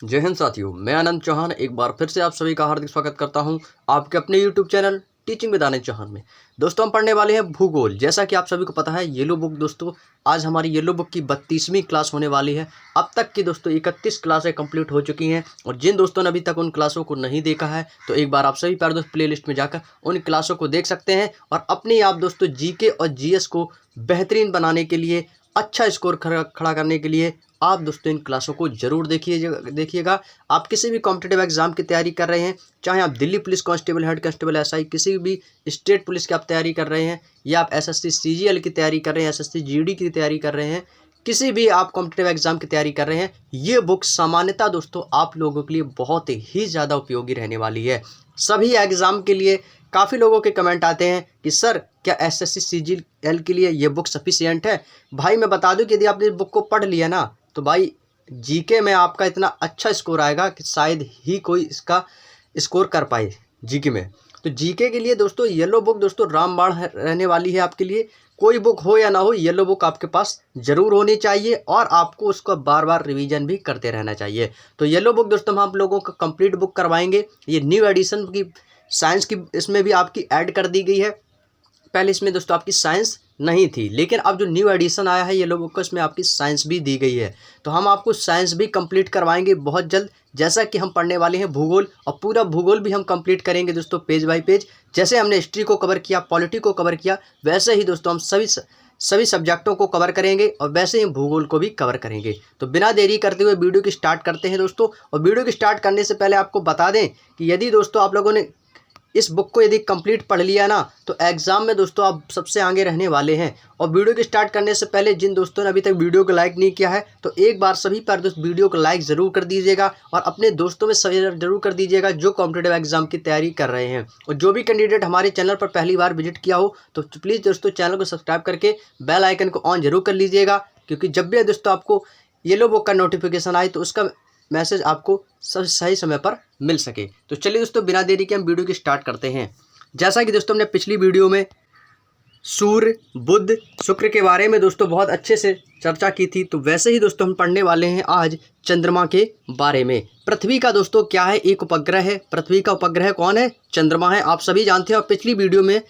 जय हिंद साथियों, मैं आनंद चौहान एक बार फिर से आप सभी का हार्दिक स्वागत करता हूं आपके अपने YouTube channel teaching with Anand Chauhan में। दोस्तों हम पढ़ने वाले हैं भूगोल। जैसा कि आप सभी को पता है येलो बुक दोस्तों आज हमारी येलो बुक की 32वीं क्लास होने वाली है। अब तक की दोस्तों 31 क्लासें कंप्लीट हो चुकी हैं और जिन दोस्तों ने अभी तक उन क्लासों को नहीं देखा है तो एक बार आप सभी प्यारे दोस्त प्ले लिस्ट में जाकर उन क्लासों को देख सकते हैं और अपने आप दोस्तों जीके और जीएस को बेहतरीन बनाने के लिए, अच्छा स्कोर खड़ा करने के लिए आप दोस्तों इन क्लासों को जरूर देखिएगा। आप किसी भी कॉम्पिटिटिव एग्जाम की तैयारी कर रहे हैं, चाहे आप Delhi police constable, head constable, SI, किसी भी स्टेट पुलिस की आप तैयारी कर रहे हैं या आप एसएससी सीजीएल की तैयारी कर रहे हैं, एसएससी जीडी की तैयारी कर रहे हैं, किसी भी आप कॉम्पिटिटिव एग्जाम की तैयारी कर रहे हैं, ये बुक सामान्यतः दोस्तों आप लोगों के लिए बहुत ही ज़्यादा उपयोगी रहने वाली है। सभी एग्जाम के लिए काफ़ी लोगों के कमेंट आते हैं कि सर क्या एसएससी सीजीएल के लिए ये बुक सफिशिएंट है। भाई मैं बता दूं कि यदि आपने इस बुक को पढ़ लिया ना तो भाई जीके में आपका इतना अच्छा स्कोर आएगा कि शायद ही कोई इसका स्कोर कर पाए जीके में। तो जीके के लिए दोस्तों येलो बुक दोस्तों रामबाण रहने वाली है आपके लिए। कोई बुक हो या ना हो, येलो बुक आपके पास जरूर होनी चाहिए और आपको उसको बार बार रिवीजन भी करते रहना चाहिए। तो येलो बुक दोस्तों हम आप लोगों को कंप्लीट बुक करवाएंगे। ये न्यू एडिशन की साइंस की इसमें भी आपकी ऐड कर दी गई है। पहले इसमें दोस्तों आपकी साइंस नहीं थी, लेकिन अब जो न्यू एडिशन आया है येलो बुक का इसमें आपकी साइंस भी दी गई है। तो हम आपको साइंस भी कंप्लीट करवाएंगे बहुत जल्द। जैसा कि हम पढ़ने वाले हैं भूगोल और पूरा भूगोल भी हम कंप्लीट करेंगे दोस्तों पेज बाय पेज। जैसे हमने हिस्ट्री को कवर किया, पॉलिटी को कवर किया, वैसे ही दोस्तों हम सभी सब्जेक्टों को कवर करेंगे और वैसे ही भूगोल को भी कवर करेंगे। तो बिना देरी करते हुए वीडियो की स्टार्ट करते हैं दोस्तों। और वीडियो की स्टार्ट करने से पहले आपको बता दें कि यदि दोस्तों आप लोगों ने इस बुक को यदि कंप्लीट पढ़ लिया ना तो एग्जाम में दोस्तों आप सबसे आगे रहने वाले हैं। और वीडियो की स्टार्ट करने से पहले जिन दोस्तों ने अभी तक वीडियो को लाइक नहीं किया है तो एक बार सभी पर दोस्त वीडियो को लाइक ज़रूर कर दीजिएगा और अपने दोस्तों में शेयर जरूर कर दीजिएगा जो कॉम्पिटिटिव एग्जाम की तैयारी कर रहे हैं। और जो भी कैंडिडेट हमारे चैनल पर पहली बार विजिट किया हो तो प्लीज़ दोस्तों चैनल को सब्सक्राइब करके बेल आइकन को ऑन जरूर कर लीजिएगा, क्योंकि जब भी दोस्तों आपको येलो बुक का नोटिफिकेशन आए तो उसका मैसेज आपको सही समय पर मिल सके। तो चलिए दोस्तों बिना देरी के हम वीडियो की स्टार्ट करते हैं। जैसा कि दोस्तों हमने पिछली वीडियो में सूर्य, बुध, शुक्र के बारे में दोस्तों बहुत अच्छे से चर्चा की थी, तो वैसे ही दोस्तों हम पढ़ने वाले हैं आज चंद्रमा के बारे में। पृथ्वी का दोस्तों क्या है, एक उपग्रह है। पृथ्वी का उपग्रह कौन है? चंद्रमा है, आप सभी जानते हैं। और पिछली वीडियो में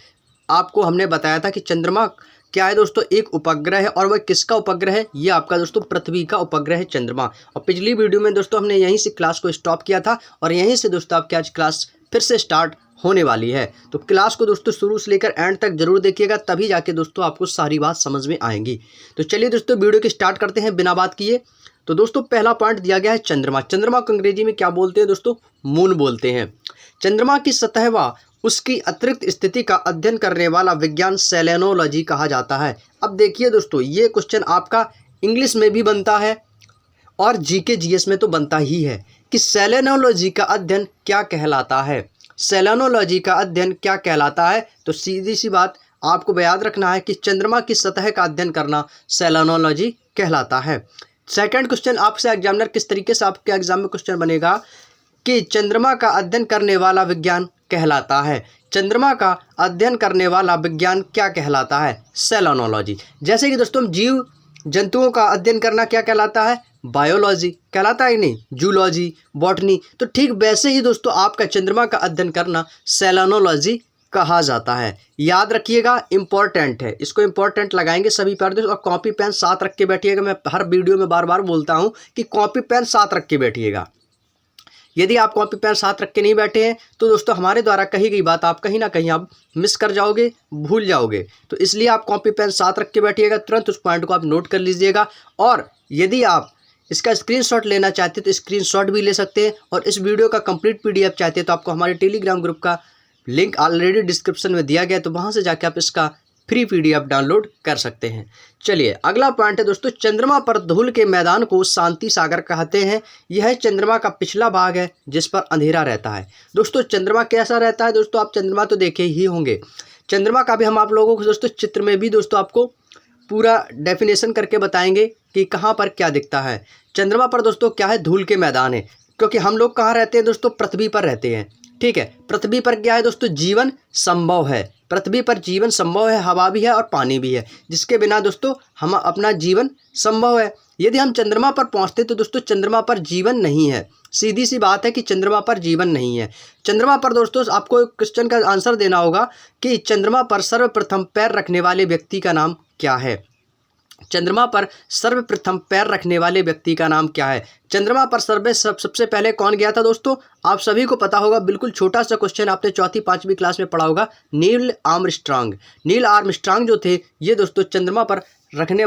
आपको हमने बताया था कि चंद्रमा क्या है दोस्तों, एक उपग्रह है। और वह किसका उपग्रह है? ये आपका दोस्तों पृथ्वी का उपग्रह है चंद्रमा। और पिछली वीडियो में दोस्तों हमने यहीं से क्लास को स्टॉप किया था और यहीं से दोस्तों आपकी आज क्लास फिर से स्टार्ट होने वाली है। तो क्लास को दोस्तों शुरू से लेकर एंड तक जरूर देखिएगा, तभी जाके दोस्तों आपको सारी बात समझ में आएंगी। तो चलिए दोस्तों वीडियो की स्टार्ट करते हैं बिना बात किए। तो दोस्तों पहला पॉइंट दिया गया है चंद्रमा। चंद्रमा को अंग्रेजी में क्या बोलते हैं दोस्तों? मून बोलते हैं। चंद्रमा की सतह व उसकी अतिरिक्त स्थिति का अध्ययन करने वाला विज्ञान सेलेनोलॉजी कहा जाता है। अब देखिए दोस्तों ये क्वेश्चन आपका इंग्लिश में भी बनता है और जीके जीएस में तो बनता ही है कि सेलेनोलॉजी का अध्ययन क्या कहलाता है। सेलेनोलॉजी का अध्ययन क्या कहलाता है? तो सीधी सी बात आपको याद रखना है कि चंद्रमा की सतह का अध्ययन करना सेलेनोलॉजी कहलाता है। सेकंड क्वेश्चन आपसे एग्जामिनर किस तरीके से आपके एग्जाम में क्वेश्चन बनेगा कि चंद्रमा का अध्ययन करने वाला विज्ञान कहलाता है। चंद्रमा का अध्ययन करने वाला विज्ञान क्या कहलाता है? सेलेनोलॉजी। जैसे कि दोस्तों जीव जंतुओं का अध्ययन करना क्या कहलाता है? बायोलॉजी कहलाता है नहीं, जूलॉजी, बॉटनी। तो ठीक वैसे ही दोस्तों आपका चंद्रमा का अध्ययन करना सेलेनोलॉजी कहा जाता है। याद रखिएगा, इंपॉर्टेंट है, इसको इंपॉर्टेंट लगाएंगे सभी पर। और कॉपी पेन साथ रख के बैठिएगा। मैं हर वीडियो में बार बार बोलता हूँ कि कॉपी पेन साथ रख के बैठिएगा। यदि आप कॉपी पेन साथ रख के नहीं बैठे हैं तो दोस्तों हमारे द्वारा कही गई बात आप कहीं ना कहीं आप मिस कर जाओगे, भूल जाओगे। तो इसलिए आप कॉपी पेन साथ रख के बैठिएगा, तुरंत उस पॉइंट को आप नोट कर लीजिएगा। और यदि आप इसका स्क्रीनशॉट लेना चाहते हैं तो स्क्रीनशॉट भी ले सकते हैं। और इस वीडियो का कंप्लीट पीडीएफ चाहते हैं तो आपको हमारे टेलीग्राम ग्रुप का लिंक ऑलरेडी डिस्क्रिप्शन में दिया गया है, तो वहाँ से जाके आप इसका फ्री पीडीएफ डाउनलोड कर सकते हैं। चलिए अगला पॉइंट है दोस्तों, चंद्रमा पर धूल के मैदान को शांति सागर कहते हैं। यह चंद्रमा का पिछला भाग है जिस पर अंधेरा रहता है। दोस्तों चंद्रमा कैसा रहता है? दोस्तों आप चंद्रमा तो देखे ही होंगे। चंद्रमा का भी हम आप लोगों को दोस्तों चित्र में भी दोस्तों आपको पूरा डेफिनेशन करके बताएंगे कि कहाँ पर क्या दिखता है। चंद्रमा पर दोस्तों क्या है? धूल के मैदान है, क्योंकि हम लोग कहाँ रहते हैं दोस्तों? पृथ्वी पर रहते हैं। ठीक है, पृथ्वी पर क्या है दोस्तों? जीवन संभव है। पृथ्वी पर जीवन संभव है, हवा भी है और पानी भी है, जिसके बिना दोस्तों हम अपना जीवन संभव है। यदि हम चंद्रमा पर पहुंचते तो दोस्तों चंद्रमा पर जीवन नहीं है। सीधी सी बात है कि चंद्रमा पर जीवन नहीं है। चंद्रमा पर दोस्तों आपको एक क्वेश्चन का आंसर देना होगा कि चंद्रमा पर सर्वप्रथम पैर रखने वाले व्यक्ति का नाम क्या है। चंद्रमा पर सर्वप्रथम पैर रखने वाले व्यक्ति का नाम क्या है। चंद्रमा पर सबसे पहले कौन गया था दोस्तों, आप सभी को पता होगा। बिल्कुल छोटा सा क्वेश्चन, आपने चौथी पांचवी क्लास में पढ़ा होगा। Neil Armstrong. नील आर्मस्ट्रांग जो थे ये दोस्तों चंद्रमा पर रखने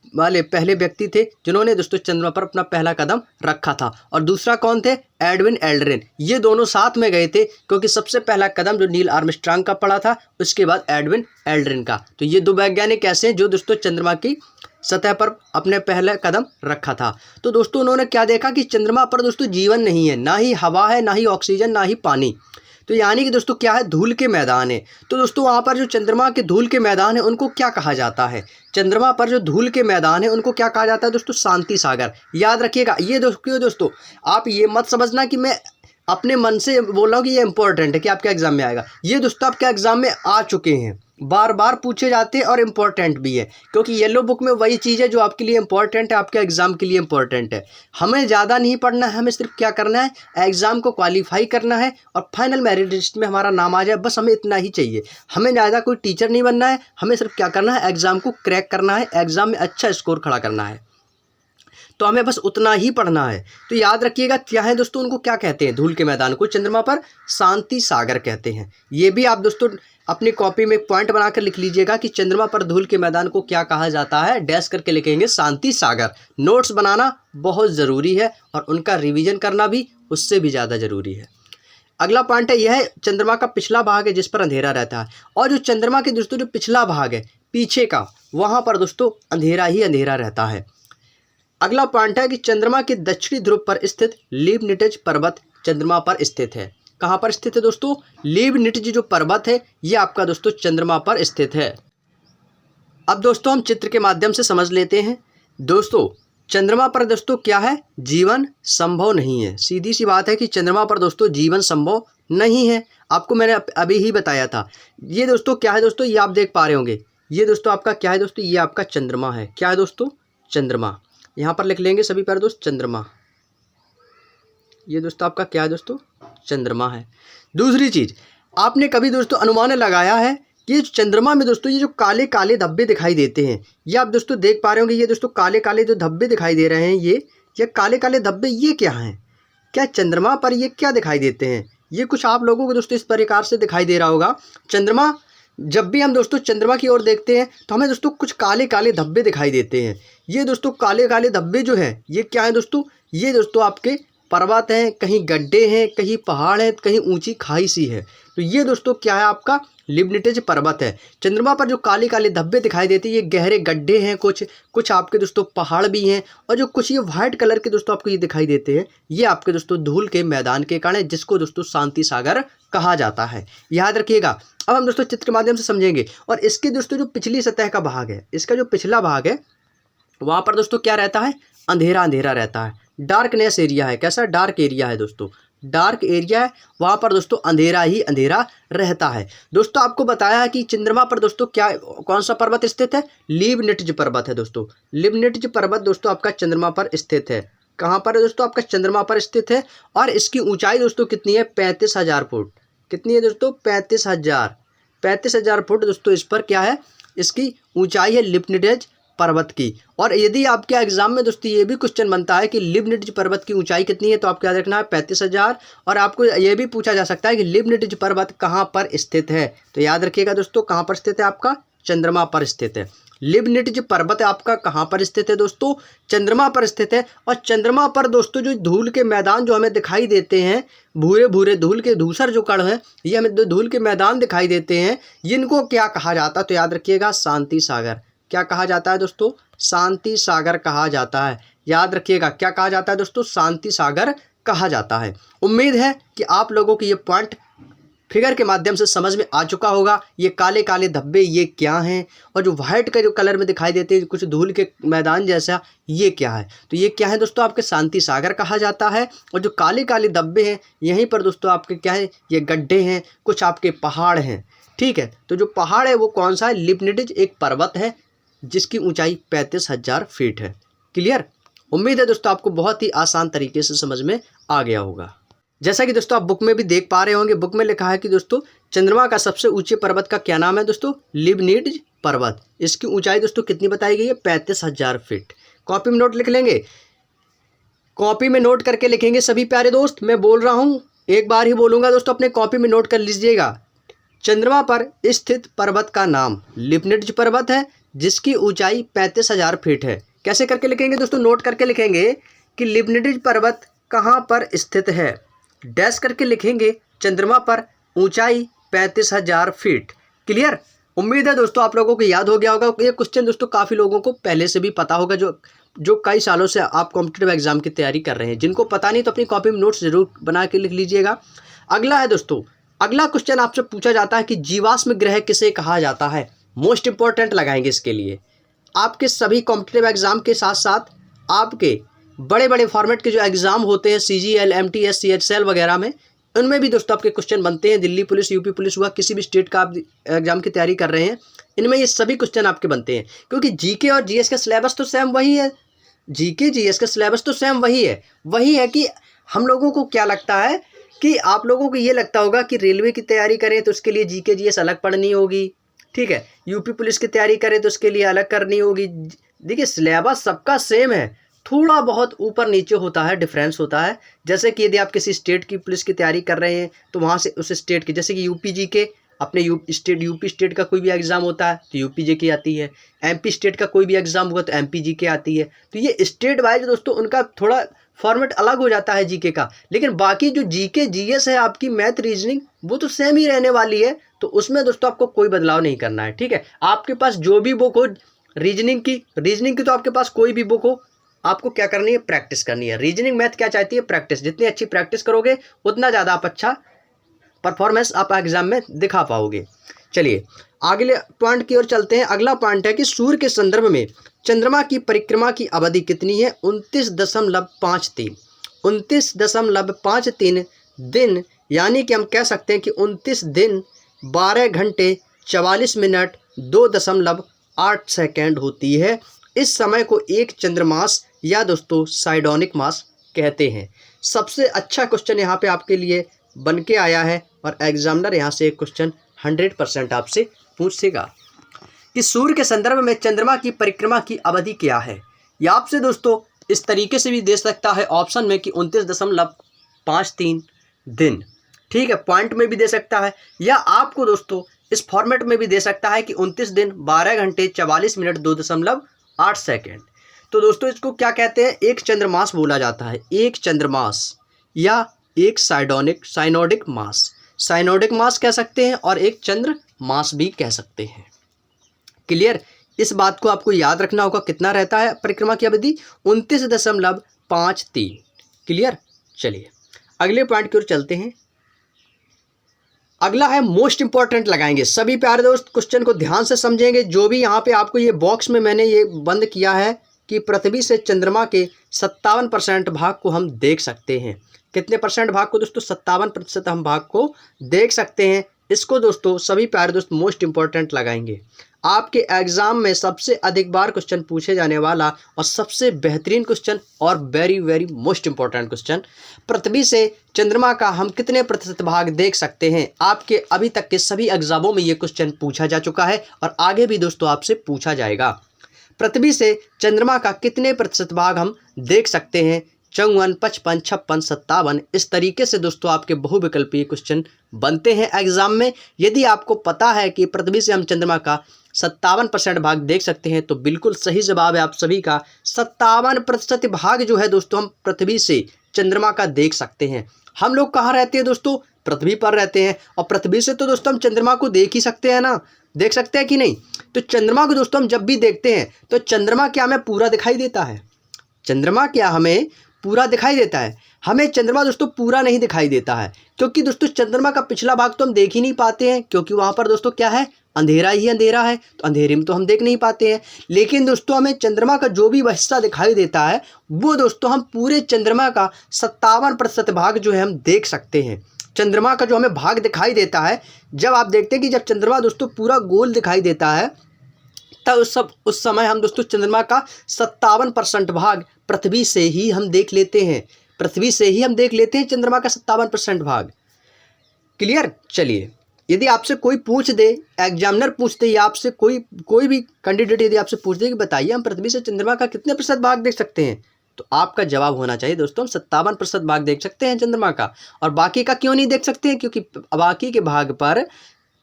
वाले पहले व्यक्ति थे जिन्होंने दोस्तों चंद्रमा पर अपना पहला कदम रखा था। और दूसरा कौन थे, एडविन एल्ड्रिन। ये दोनों साथ में गए थे क्योंकि सबसे पहला कदम जो नील आर्मस्ट्रांग का पड़ा था, उसके बाद एडविन एल्ड्रिन का। तो ये दो वैज्ञानिक ऐसे हैं जो दोस्तों चंद्रमा की सतह पर अपने पहले कदम रखा था। तो दोस्तों उन्होंने क्या देखा कि चंद्रमा पर दोस्तों जीवन नहीं है, ना ही हवा है, ना ही ऑक्सीजन, ना ही पानी। तो यानी कि दोस्तों क्या है, धूल के मैदान है। तो दोस्तों वहाँ पर जो चंद्रमा के धूल के मैदान है उनको क्या कहा जाता है, चंद्रमा पर जो धूल के मैदान है उनको क्या कहा जाता है दोस्तों, शांति सागर। याद रखिएगा ये दोस्तों आप ये मत समझना कि मैं अपने मन से बोल रहा हूँ कि ये इंपॉर्टेंट है कि आपके एग्जाम में आएगा। ये दोस्तों आपके एग्जाम में आ चुके हैं, बार बार पूछे जाते हैं और इम्पोर्टेंट भी है, क्योंकि येलो बुक में वही चीज़ है जो आपके लिए इम्पोर्टेंट है, आपके एग्जाम के लिए इम्पोर्टेंट है। हमें ज़्यादा नहीं पढ़ना है, हमें सिर्फ क्या करना है, एग्जाम को क्वालिफाई करना है और फाइनल मेरिट लिस्ट में हमारा नाम आ जाए, बस हमें इतना ही चाहिए। हमें ज़्यादा कोई टीचर नहीं बनना है, हमें सिर्फ क्या करना है, एग्जाम को क्रैक करना है, एग्जाम में अच्छा स्कोर खड़ा करना है। तो हमें बस उतना ही पढ़ना है। तो याद रखिएगा क्या है दोस्तों, उनको क्या कहते हैं, धूल के मैदान को चंद्रमा पर शांति सागर कहते हैं। ये भी आप दोस्तों अपनी कॉपी में पॉइंट बनाकर लिख लीजिएगा कि चंद्रमा पर धूल के मैदान को क्या कहा जाता है, डैश करके लिखेंगे शांति सागर। नोट्स बनाना बहुत ज़रूरी है और उनका रिवीजन करना भी उससे भी ज़्यादा ज़रूरी है। अगला पॉइंट है, यह है चंद्रमा का पिछला भाग है जिस पर अंधेरा रहता है। और जो चंद्रमा के दोस्तों जो पिछला भाग है, पीछे का, वहाँ पर दोस्तों अंधेरा ही अंधेरा रहता है। अगला पॉइंट है कि चंद्रमा के दक्षिणी ध्रुव पर स्थित लीबनिट्ज़ पर्वत चंद्रमा पर स्थित है। कहाँ पर स्थित है दोस्तों, लीबनिट्ज़ जो पर्वत है ये आपका दोस्तों चंद्रमा पर स्थित है। अब दोस्तों हम चित्र के माध्यम से समझ लेते हैं। दोस्तों चंद्रमा पर दोस्तों क्या है, जीवन संभव नहीं है। सीधी सी बात है कि चंद्रमा पर दोस्तों जीवन संभव नहीं है, आपको मैंने अभी ही बताया था। ये दोस्तों क्या है दोस्तों, ये आप देख पा रहे होंगे, ये दोस्तों आपका क्या है दोस्तों, ये आपका चंद्रमा है। क्या है दोस्तों, चंद्रमा। यहाँ पर लिख लेंगे सभी प्यारे दोस्त चंद्रमा। ये दोस्तों आपका क्या है दोस्तों, चंद्रमा है। दूसरी चीज़, आपने कभी दोस्तों अनुमान लगाया है कि चंद्रमा में दोस्तों ये जो काले काले धब्बे दिखाई देते हैं, ये आप दोस्तों देख पा रहे होंगे, ये दोस्तों काले काले जो धब्बे दिखाई दे रहे हैं, ये काले काले धब्बे ये क्या हैं, क्या चंद्रमा पर ये क्या दिखाई देते हैं। ये कुछ आप लोगों को दोस्तों इस प्रकार से दिखाई दे रहा होगा। चंद्रमा, जब भी हम दोस्तों चंद्रमा की ओर देखते हैं तो हमें दोस्तों कुछ काले काले धब्बे दिखाई देते हैं। ये दोस्तों काले काले धब्बे जो हैं ये क्या है दोस्तों, ये दोस्तों आपके पर्वत हैं, कहीं गड्ढे हैं, कहीं पहाड़ हैं, कहीं ऊंची खाई सी है। तो ये दोस्तों क्या है, आपका लीबनिट्ज़ पर्वत है। चंद्रमा पर जो काले काले धब्बे दिखाई देते हैं ये गहरे गड्ढे हैं, कुछ आपके दोस्तों पहाड़ भी हैं, और जो कुछ ये वाइट कलर के दोस्तों आपको ये दिखाई देते हैं ये आपके दोस्तों धूल के मैदान के कारण, जिसको दोस्तों शांति सागर कहा जाता है। याद रखिएगा। अब हम दोस्तों चित्र के माध्यम से समझेंगे। और इसकी दोस्तों जो पिछली सतह का भाग है, इसका जो पिछला भाग है वहाँ पर दोस्तों क्या रहता है, अंधेरा अंधेरा रहता है, डार्कनेस एरिया है। कैसा, डार्क एरिया है दोस्तों, डार्क एरिया है, वहाँ पर दोस्तों अंधेरा ही अंधेरा रहता है। दोस्तों आपको बताया है कि चंद्रमा पर दोस्तों क्या, कौन सा पर्वत स्थित है, लीबनिट्ज़ पर्वत है दोस्तों। लीबनिट्ज़ पर्वत दोस्तों आपका चंद्रमा पर स्थित है। कहाँ पर है दोस्तों, आपका चंद्रमा पर स्थित है। और इसकी ऊंचाई दोस्तों कितनी है, 35,000 फुट। कितनी है दोस्तों, 35,000 फुट दोस्तों इस पर क्या है, इसकी ऊंचाई है लीबनिट्ज़ पर्वत की। और यदि आपके एग्जाम में दोस्तों ये भी क्वेश्चन बनता है कि लीबनिट्ज़ पर्वत की ऊंचाई कितनी है, तो आपको याद रखना है 35,000। और आपको ये भी पूछा जा सकता है कि लीबनिट्ज़ पर्वत कहाँ पर स्थित है, तो याद रखिएगा दोस्तों कहाँ पर स्थित है, आपका चंद्रमा पर स्थित है। लीबनिट्ज़ पर्वत आपका कहाँ पर स्थित है दोस्तों, चंद्रमा पर स्थित है। और चंद्रमा पर दोस्तों जो धूल के मैदान जो हमें दिखाई देते हैं, भूरे भूरे धूल के धूसर जो कण हैं, ये हमें धूल के मैदान दिखाई देते हैं, इनको क्या कहा जाता है, तो याद रखिएगा शांति सागर। क्या कहा जाता है दोस्तों, शांति सागर कहा जाता है। याद रखिएगा क्या कहा जाता है दोस्तों, शांति सागर कहा जाता है। उम्मीद है कि आप लोगों को ये पॉइंट फिगर के माध्यम से समझ में आ चुका होगा। ये काले काले धब्बे ये क्या हैं, और जो वाइट का जो कलर में दिखाई देते हैं कुछ धूल के मैदान जैसा, ये क्या है, तो ये क्या है दोस्तों, आपके शांति सागर कहा जाता है। और जो काले काले धब्बे हैं यहीं पर दोस्तों आपके क्या है, ये गड्ढे हैं, कुछ आपके पहाड़ हैं। ठीक है, तो जो पहाड़ है वो कौन सा है, लीबनिट्ज़ एक पर्वत है जिसकी ऊंचाई 35,000 फीट है। क्लियर। उम्मीद है दोस्तों आपको बहुत ही आसान तरीके से समझ में आ गया होगा। जैसा कि दोस्तों आप बुक में भी देख पा रहे होंगे, बुक में लिखा है कि दोस्तों चंद्रमा का सबसे ऊंचे पर्वत का क्या नाम है दोस्तों, लिबनिट्ज पर्वत। इसकी ऊंचाई दोस्तों कितनी बताई गई है, 35,000 फीट। कॉपी में नोट लिख लेंगे, कॉपी में नोट करके लिखेंगे सभी प्यारे दोस्त। मैं बोल रहा हूँ, एक बार ही बोलूँगा दोस्तों, अपने कॉपी में नोट कर लीजिएगा। चंद्रमा पर स्थित पर्वत का नाम लिबनिट्ज पर्वत है, जिसकी ऊंचाई 35,000 फीट है। कैसे करके लिखेंगे दोस्तों, नोट करके लिखेंगे कि लिबनिट्ज पर्वत कहाँ पर स्थित है, डैश करके लिखेंगे चंद्रमा पर ऊंचाई 35,000 फीट। क्लियर। उम्मीद है दोस्तों आप लोगों को याद हो गया होगा। ये क्वेश्चन दोस्तों काफ़ी लोगों को पहले से भी पता होगा, जो कई सालों से आप कॉम्पिटिटिव एग्जाम की तैयारी कर रहे हैं। जिनको पता नहीं तो अपनी कॉपी में नोट्स जरूर बना के लिख लीजिएगा। अगला है दोस्तों, अगला क्वेश्चन आपसे पूछा जाता है कि जीवाश्म ग्रह किसे कहा जाता है। मोस्ट इंपॉर्टेंट लगाएंगे इसके लिए। आपके सभी कॉम्पिटिटिव एग्जाम के साथ साथ आपके बड़े बड़े फॉर्मेट के जो एग्जाम होते हैं, CGL, MTS, CHL वगैरह में, उनमें भी दोस्तों आपके क्वेश्चन बनते हैं। दिल्ली पुलिस, यूपी पुलिस हुआ, किसी भी स्टेट का आप एग्जाम की तैयारी कर रहे हैं, इनमें ये सभी क्वेश्चन आपके बनते हैं। क्योंकि जीके और जीएस का सिलेबस तो सेम वही है। जीके जीएस का सिलेबस तो सेम वही है कि हम लोगों को क्या लगता है कि आप लोगों को ये लगता होगा कि रेलवे की तैयारी करें तो उसके लिए जीके जीएस अलग पढ़नी होगी, ठीक है। यूपी पुलिस की तैयारी करें तो उसके लिए अलग करनी होगी। देखिए सिलेबस सबका सेम है, थोड़ा बहुत ऊपर नीचे होता है, डिफरेंस होता है। जैसे कि यदि आप किसी स्टेट की पुलिस की तैयारी कर रहे हैं तो वहाँ से उस स्टेट की, जैसे कि यूपी जी के, अपने यूपी स्टेट का कोई भी एग्ज़ाम होता है तो यूपी जी के आती है, MP स्टेट का कोई भी एग्ज़ाम हुआ तो MP जी के आती है। तो ये स्टेट वाइज दोस्तों उनका थोड़ा फॉर्मेट अलग हो जाता है जीके का, लेकिन बाकी जो जीके जीएस है आपकी, मैथ रीजनिंग, वो तो सेम ही रहने वाली है। तो उसमें दोस्तों आपको कोई बदलाव नहीं करना है, ठीक है। आपके पास जो भी बुक हो रीजनिंग की तो आपके पास कोई भी बुक हो, आपको क्या करनी है, प्रैक्टिस करनी है। रीजनिंग मैथ क्या चाहती है, प्रैक्टिस। जितनी अच्छी प्रैक्टिस करोगे उतना ज़्यादा आप अच्छा परफॉर्मेंस आप एग्जाम में दिखा पाओगे। चलिए अगले पॉइंट की ओर चलते हैं। अगला पॉइंट है कि सूर्य के संदर्भ में चंद्रमा की परिक्रमा की अवधि कितनी है, 29.53 29.53 दिन, यानी कि हम कह सकते हैं कि 29 दिन 12 घंटे 44 मिनट 2.8 सेकेंड होती है। इस समय को एक चंद्रमास या दोस्तों साइडोनिक मास कहते हैं। सबसे अच्छा क्वेश्चन यहाँ पे आपके लिए बन के आया है और एग्जामिनर यहाँ से एक क्वेश्चन 100% आपसे पूछेगा कि सूर्य के संदर्भ में चंद्रमा की परिक्रमा की अवधि क्या है। या आपसे दोस्तों इस तरीके से भी दे सकता है ऑप्शन में कि 29.53 दिन, ठीक है, पॉइंट में भी दे सकता है, या आपको दोस्तों इस फॉर्मेट में भी दे सकता है कि 29 दिन 12 घंटे 44 मिनट 2.8 सेकेंड। तो दोस्तों इसको क्या कहते हैं, एक चंद्रमास बोला जाता है, एक चंद्रमास या एक साइनोडिक मास। साइनोडिक मास कह सकते हैं और एक चंद्र मास भी कह सकते हैं। क्लियर। इस बात को आपको याद रखना होगा, कितना रहता है परिक्रमा की अवधि, 29.53। क्लियर। चलिए अगले पॉइंट की ओर चलते हैं। अगला है मोस्ट इंपॉर्टेंट लगाएंगे। सभी प्यारे दोस्त क्वेश्चन को ध्यान से समझेंगे। जो भी यहाँ पे आपको ये बॉक्स में मैंने ये बंद किया है कि पृथ्वी से चंद्रमा के 57% भाग को हम देख सकते हैं। कितने परसेंट भाग को दोस्तों, 57% हम भाग को देख सकते हैं। इसको दोस्तों सभी प्यारे दोस्त मोस्ट इंपॉर्टेंट लगाएंगे। आपके एग्जाम में सबसे अधिक बार क्वेश्चन पूछे जाने वाला और सबसे बेहतरीन क्वेश्चन और very very most important question, पृथ्वी से चंद्रमा का हम कितने प्रतिशत भाग देख सकते हैं। आपके अभी तक के सभी एग्जामों में ये क्वेश्चन पूछा जा चुका है और आगे भी दोस्तों आपसे पूछा जाएगा। पृथ्वी से चंद्रमा का कितने प्रतिशत भाग हम देख सकते हैं, 54, 55, 56, 57। इस तरीके से दोस्तों आपके बहुविकल्पीय क्वेश्चन बनते हैं एग्जाम में। यदि आपको पता है कि पृथ्वी से हम चंद्रमा का 57% भाग देख सकते हैं तो बिल्कुल सही जवाब है आप सभी का। 57% भाग जो है दोस्तों हम पृथ्वी से चंद्रमा का देख सकते हैं। हम लोग कहाँ रहते हैं दोस्तों, पृथ्वी पर रहते हैं और पृथ्वी से तो दोस्तों हम चंद्रमा को देख ही सकते हैं ना, देख सकते हैं कि नहीं। तो चंद्रमा को दोस्तों हम जब भी देखते हैं तो चंद्रमा क्या हमें पूरा दिखाई देता है, चंद्रमा क्या हमें पूरा दिखाई देता है। हमें चंद्रमा दोस्तों पूरा नहीं दिखाई देता है, क्योंकि दोस्तों चंद्रमा का पिछला भाग तो हम देख ही नहीं पाते हैं, क्योंकि वहाँ पर दोस्तों क्या है, अंधेरा ही अंधेरा है, तो अंधेरे में तो हम देख नहीं पाते हैं। लेकिन दोस्तों हमें चंद्रमा का जो भी हिस्सा दिखाई देता है वो दोस्तों हम पूरे चंद्रमा का 57% भाग जो है हम देख सकते हैं। चंद्रमा का जो हमें भाग दिखाई देता है, जब आप देखते हैं कि जब चंद्रमा दोस्तों पूरा गोल दिखाई देता है तब उस समय हम दोस्तों चंद्रमा का 57% भाग पृथ्वी से ही हम देख लेते हैं। पृथ्वी से ही हम देख लेते हैं चंद्रमा का 57% भाग। क्लियर। चलिए, यदि आपसे कोई पूछ दे, एग्जामिनर पूछ दे या आपसे कोई भी कैंडिडेट यदि आपसे पूछ दे कि बताइए हम पृथ्वी से चंद्रमा का कितने प्रतिशत भाग देख सकते हैं, तो आपका जवाब होना चाहिए दोस्तों हम 57% भाग देख सकते हैं चंद्रमा का। और बाकी का क्यों नहीं देख सकते हैं? क्योंकि बाकी के भाग पर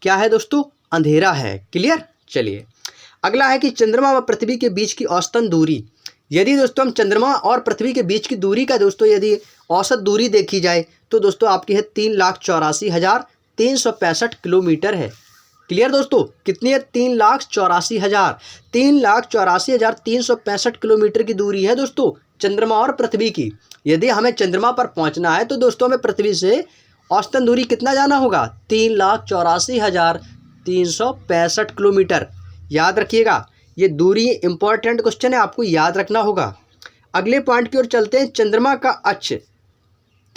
क्या है दोस्तों? अंधेरा है। क्लियर। चलिए, अगला है कि चंद्रमा व पृथ्वी के बीच की औसतन दूरी। यदि दोस्तों हम चंद्रमा और पृथ्वी के बीच की दूरी का दोस्तों यदि औसत दूरी देखी जाए तो दोस्तों आपकी है 3,84,365 किलोमीटर है। क्लियर दोस्तों, कितनी है? 3,84,365 किलोमीटर की दूरी है दोस्तों चंद्रमा और पृथ्वी की। यदि हमें चंद्रमा पर पहुंचना है तो दोस्तों हमें पृथ्वी से औसतन दूरी कितना जाना होगा? 3,84,365 किलोमीटर। याद रखिएगा, ये दूरी इंपॉर्टेंट क्वेश्चन है, आपको याद रखना होगा। अगले पॉइंट की ओर चलते हैं। चंद्रमा का अक्ष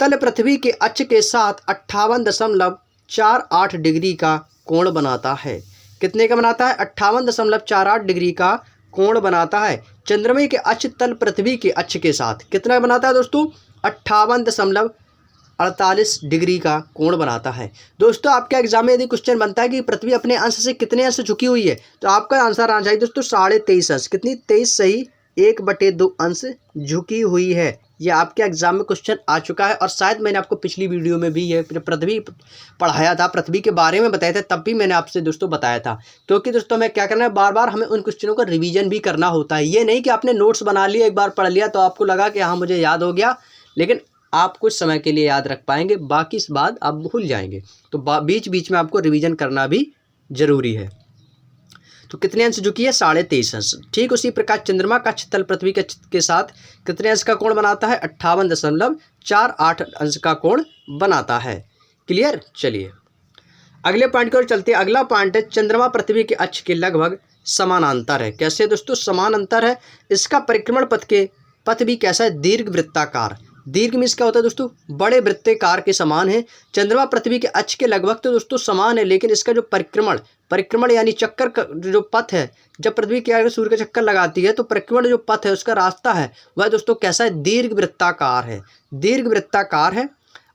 तल पृथ्वी के अक्ष के साथ 58.48 डिग्री का कोण बनाता है। कितने का बनाता है? 58.48 डिग्री का कोण बनाता है। चंद्रमा के अक्ष तल पृथ्वी के अक्ष के साथ कितना बनाता है दोस्तों? 58.48 डिग्री का कोण बनाता है। दोस्तों आपके एग्जाम में यदि क्वेश्चन बनता है कि पृथ्वी अपने अंश से कितने अंश झुकी हुई है, तो आपका आंसर आना चाहिए दोस्तों 23.5 अंश। कितनी? 23 सही 1/2 अंश झुकी हुई है। ये आपके एग्जाम में क्वेश्चन आ चुका है और शायद मैंने आपको पिछली वीडियो में भी ये पृथ्वी पढ़ाया था, पृथ्वी के बारे में बताया था, तब भी मैंने आपसे दोस्तों बताया था। क्योंकि दोस्तों हमें क्या करना है, बार बार हमें उन क्वेश्चनों का रिवीजन भी करना होता है। ये नहीं कि आपने नोट्स बना लिए, एक बार पढ़ लिया तो आपको लगा कि हाँ मुझे याद हो गया, लेकिन आप कुछ समय के लिए याद रख पाएंगे, बाकी इस बाद आप भूल जाएंगे। तो बीच बीच में आपको रिवीजन करना भी जरूरी है। तो कितने अंश झुकी है? 23.5 अंश। ठीक उसी प्रकार चंद्रमा का अक्ष तल पृथ्वी के साथ कितने अंश का कोण बनाता है? 58.48 अंश का कोण बनाता है। क्लियर। चलिए, अगले पॉइंट की ओर चलते हैं। अगला पॉइंट है चंद्रमा पृथ्वी के अक्ष के लगभग समानांतर है। कैसे दोस्तों समानांतर है? इसका परिक्रमण पथ भी कैसा है? दीर्घ वृत्ताकार। दीर्घ मीन्स क्या होता है दोस्तों? बड़े वृत्ताकार के समान है। चंद्रमा पृथ्वी के अक्ष के लगभग तो दोस्तों समान है, लेकिन इसका जो परिक्रमण यानी चक्कर का जो पथ है, जब पृथ्वी के आगे सूर्य का चक्कर लगाती है तो परिक्रमण जो पथ है उसका रास्ता है वह दोस्तों कैसा है? दीर्घ वृत्ताकार है। दीर्घ वृत्ताकार है।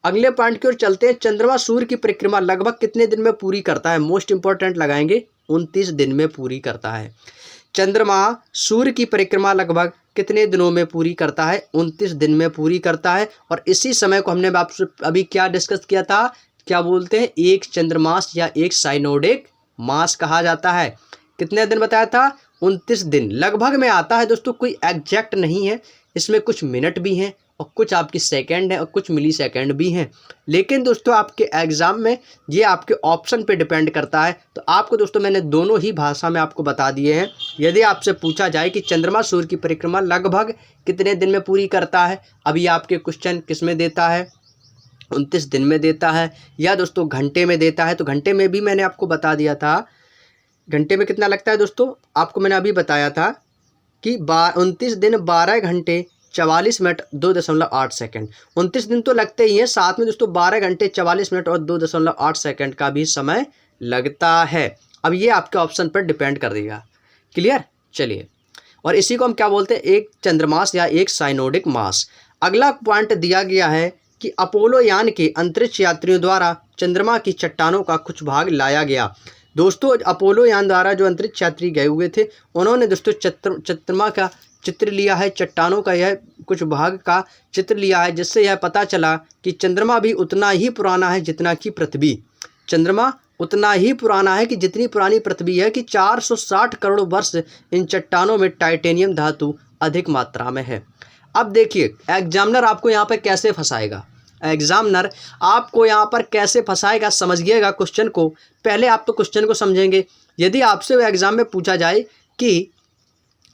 अगले पॉइंट की ओर चलते हैं। चंद्रमा सूर्य की परिक्रमा लगभग कितने दिन में पूरी करता है? मोस्ट इंपॉर्टेंट लगाएंगे, 29 दिन में पूरी करता है। चंद्रमा सूर्य की परिक्रमा लगभग कितने दिनों में पूरी करता है? 29 दिन में पूरी करता है। और इसी समय को हमने आपसे अभी क्या डिस्कस किया था? क्या बोलते हैं? एक चंद्रमास या एक साइनोडिक मास कहा जाता है। कितने दिन बताया था? 29 दिन। लगभग में आता है दोस्तों, कोई एग्जैक्ट नहीं है। इसमें कुछ मिनट भी हैं और कुछ आपकी सेकंड है और कुछ मिली सेकंड भी हैं। लेकिन दोस्तों आपके एग्ज़ाम में ये आपके ऑप्शन पे डिपेंड करता है। तो आपको दोस्तों मैंने दोनों ही भाषा में आपको बता दिए हैं। यदि आपसे पूछा जाए कि चंद्रमा सूर्य की परिक्रमा लगभग कितने दिन में पूरी करता है, अभी आपके क्वेश्चन किस में देता है? 29 दिन में देता है, या दोस्तों घंटे में देता है। तो घंटे में भी मैंने आपको बता दिया था। घंटे में कितना लगता है दोस्तों? आपको मैंने अभी बताया था कि 29 दिन 12 घंटे 44 मिनट 2.8 सेकंड। 29 दिन तो लगते ही हैं, साथ में दोस्तों 12 घंटे 44 मिनट और 2.8 सेकंड का भी समय लगता है। अब ये आपके ऑप्शन पर डिपेंड कर देगा। क्लियर। चलिए, और इसी को हम क्या बोलते हैं? एक चंद्रमास या एक साइनोडिक मास। अगला पॉइंट दिया गया है कि अपोलो यान के अंतरिक्ष यात्रियों द्वारा चंद्रमा की चट्टानों का कुछ भाग लाया गया। दोस्तों अपोलो यान द्वारा जो अंतरिक्ष यात्री गए हुए थे, उन्होंने दोस्तों चंद्रमा का चित्र लिया है, चट्टानों का यह कुछ भाग का चित्र लिया है, जिससे यह पता चला कि चंद्रमा भी उतना ही पुराना है जितना कि पृथ्वी। चंद्रमा उतना ही पुराना है कि जितनी पुरानी पृथ्वी है, कि 460 करोड़ वर्ष इन चट्टानों में टाइटेनियम धातु अधिक मात्रा में है। अब देखिए एग्जामिनर आपको यहाँ पर कैसे फंसाएगा। एग्जामिनर आपको यहाँ पर कैसे फंसाएगा समझिएगा क्वेश्चन को। पहले आप तो क्वेश्चन को समझेंगे। यदि आपसे एग्जाम में पूछा जाए कि,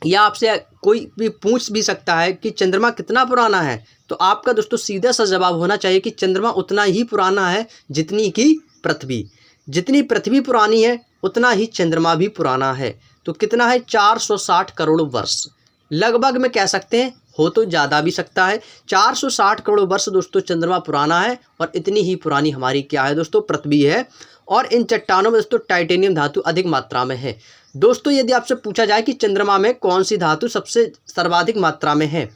या आपसे कोई भी पूछ भी सकता है कि चंद्रमा कितना पुराना है, तो आपका दोस्तों सीधा सा जवाब होना चाहिए कि चंद्रमा उतना ही पुराना है जितनी कि पृथ्वी। जितनी पृथ्वी पुरानी है उतना ही चंद्रमा भी पुराना है। तो कितना है? 460 करोड़ वर्ष। लगभग में कह सकते हैं, हो तो ज़्यादा भी सकता है। 460 करोड़ वर्ष दोस्तों चंद्रमा पुराना है, और इतनी ही पुरानी हमारी क्या है दोस्तों? पृथ्वी है। और इन चट्टानों में दोस्तों टाइटेनियम धातु अधिक मात्रा में है। दोस्तों यदि आपसे पूछा जाए कि चंद्रमा में कौन सी धातु सबसे सर्वाधिक मात्रा में है,